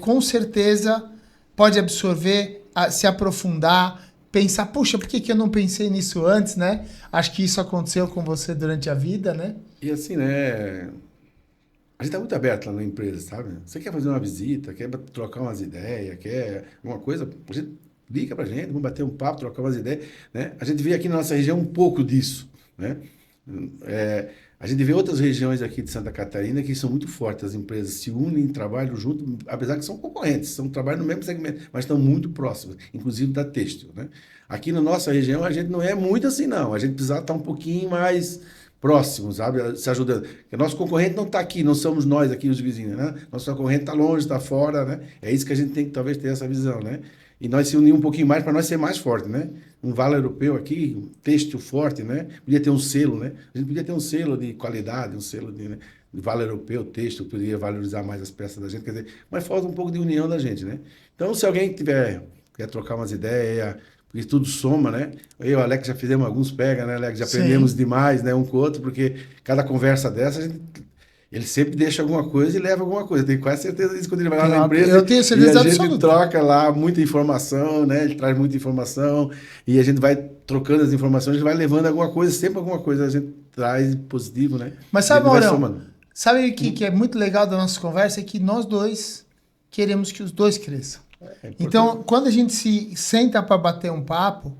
A: com certeza, pode absorver, se aprofundar, pensar, puxa, por que eu não pensei nisso antes, né? Acho que isso aconteceu com você durante a vida, né?
C: E assim, né? A gente tá muito aberto lá na empresa, sabe? Você quer fazer uma visita, quer trocar umas ideias, quer alguma coisa, a gente liga pra gente, vamos bater um papo, trocar umas ideias, né? A gente vê aqui na nossa região um pouco disso, né? A gente vê outras regiões aqui de Santa Catarina que são muito fortes, as empresas se unem, trabalham junto, apesar que são concorrentes, trabalham no mesmo segmento, mas estão muito próximos, inclusive da têxtil, né? Aqui na nossa região a gente não é muito assim, não. A gente precisa estar um pouquinho mais próximos, sabe? Se ajudando. Porque nosso concorrente não está aqui, não somos nós aqui os vizinhos, né? Nosso concorrente está longe, está fora, né? É isso que a gente tem que talvez ter essa visão, né? E nós se unir um pouquinho mais para nós ser mais forte, né? Um vale europeu aqui, um têxtil forte, né? Podia ter um selo, né? A gente podia ter um selo de qualidade, um selo de vale europeu, têxtil, poderia valorizar mais as peças da gente, quer dizer, mas falta um pouco de união da gente, né? Então, se alguém quer trocar umas ideias, porque tudo soma, né? Eu e o Alex já fizemos alguns pega, né, Alex? Já aprendemos demais, né, um com o outro, porque cada conversa dessa, ele sempre deixa alguma coisa e leva alguma coisa. Eu tenho quase certeza disso quando ele vai lá na empresa.
A: Eu tenho certeza absoluta.
C: E a gente troca lá muita informação, né? Ele traz muita informação e a gente vai trocando as informações, a gente vai levando alguma coisa, sempre alguma coisa a gente traz positivo, né?
A: Mas sabe, Maurão, sabe o que é muito legal da nossa conversa? É que nós dois queremos que os dois cresçam. Então, quando a gente se senta para bater um papo,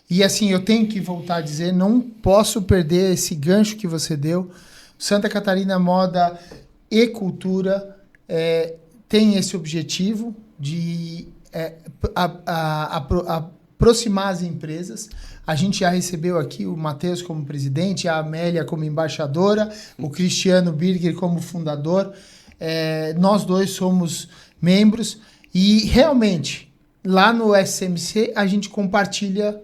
A: e assim, eu tenho que voltar a dizer, não posso perder esse gancho que você deu. Santa Catarina Moda e Cultura tem esse objetivo de aproximar as empresas. A gente já recebeu aqui o Matheus como presidente, a Amélia como embaixadora, o Cristiano Birger como fundador. Nós dois somos membros. E realmente, lá no SMC, a gente compartilha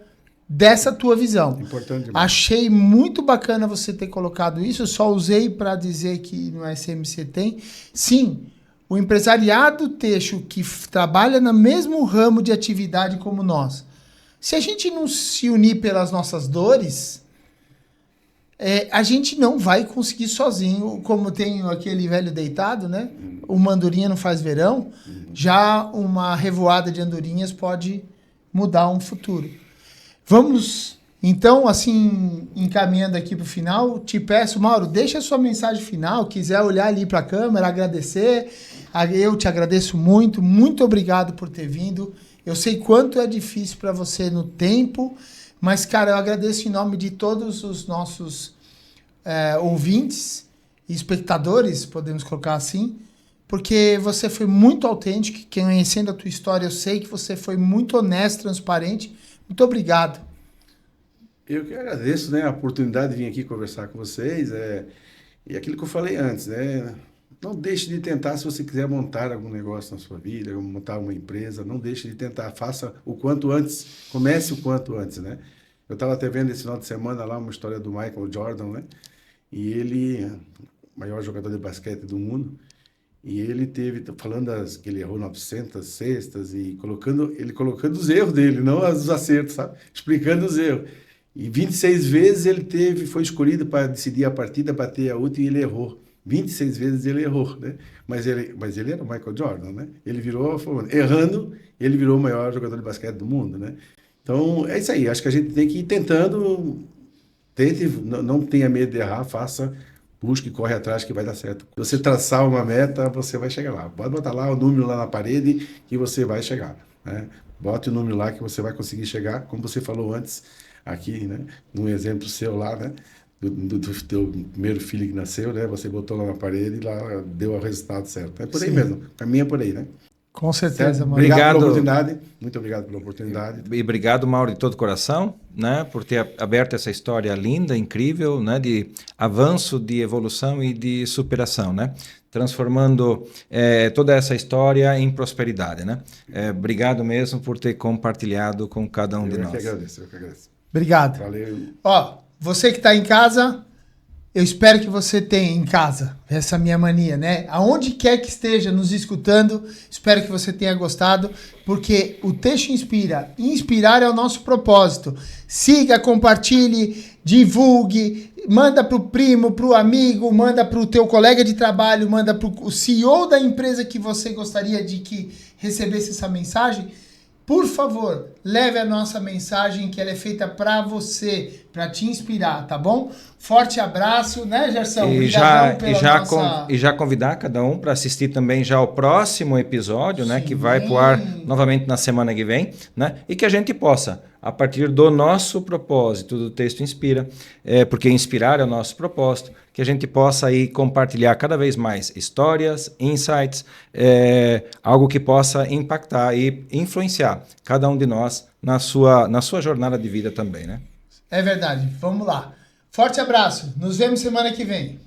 A: dessa tua visão.
C: Importante demais.
A: Achei muito bacana você ter colocado isso. Eu só usei para dizer que no SMC tem. Sim, o empresariado têxtil que trabalha no mesmo ramo de atividade como nós. Se a gente não se unir pelas nossas dores, a gente não vai conseguir sozinho, como tem aquele velho deitado, né? Uma andorinha não faz verão. Já uma revoada de andorinhas pode mudar um futuro. Vamos, então, assim, encaminhando aqui para o final, te peço, Mauro, deixa a sua mensagem final, quiser olhar ali para a câmera, agradecer. Eu te agradeço muito, muito obrigado por ter vindo. Eu sei quanto é difícil para você no tempo, mas, cara, eu agradeço em nome de todos os nossos ouvintes e espectadores, podemos colocar assim, porque você foi muito autêntico, conhecendo a tua história, eu sei que você foi muito honesto, transparente. Muito obrigado.
C: Eu que agradeço, né, a oportunidade de vir aqui conversar com vocês. E aquilo que eu falei antes, né? Não deixe de tentar se você quiser montar algum negócio na sua vida, montar uma empresa, não deixe de tentar. Faça o quanto antes, comece o quanto antes, né? Eu estava até vendo esse final de semana lá uma história do Michael Jordan, né? E ele, o maior jogador de basquete do mundo, e ele falando que ele errou 900 cestas e colocando os erros dele, não os acertos, sabe? Explicando os erros. E 26 vezes ele foi escolhido para decidir a partida, bater a última e ele errou. 26 vezes ele errou, né? Mas ele era o Michael Jordan, né? Ele errando, ele virou o maior jogador de basquete do mundo, né? Então, é isso aí. Acho que a gente tem que ir tentando, não tenha medo de errar, faça busca e corre atrás que vai dar certo. Se você traçar uma meta, você vai chegar lá. Pode botar lá o número lá na parede que você vai chegar, né? Bote o número lá que você vai conseguir chegar, como você falou antes aqui, né? Num exemplo seu lá, né? Do teu primeiro filho que nasceu, né? Você botou lá na parede e lá deu o resultado certo. É por aí mesmo. Para mim é por aí, né?
A: Com certeza,
C: Certo?
A: Mauro.
C: Obrigado pela oportunidade. Muito obrigado pela oportunidade.
B: E obrigado, Mauro, de todo o coração, né, por ter aberto essa história linda, incrível, né, de avanço, de evolução e de superação, né, transformando toda essa história em prosperidade, né. Obrigado mesmo por ter compartilhado com cada um de nós.
C: Eu que agradeço.
A: Obrigado.
C: Valeu.
A: Ó, você que está em casa, eu espero que você tenha em casa essa minha mania, né? Aonde quer que esteja nos escutando, espero que você tenha gostado, porque o Texto Inspira. Inspirar é o nosso propósito. Siga, compartilhe, divulgue, manda para o primo, para o amigo, manda para o teu colega de trabalho, manda para o CEO da empresa que você gostaria de que recebesse essa mensagem. Por favor, leve a nossa mensagem que ela é feita para você, para te inspirar, tá bom? Forte abraço, né, Gerson?
B: E já convidar cada um para assistir também já o próximo episódio, né, que vai pro ar novamente na semana que vem, né? E que a gente possa, a partir do nosso propósito do Texto Inspira, porque inspirar é o nosso propósito, que a gente possa aí compartilhar cada vez mais histórias, insights, algo que possa impactar e influenciar cada um de nós na sua jornada de vida também, né?
A: É verdade. Vamos lá. Forte abraço. Nos vemos semana que vem.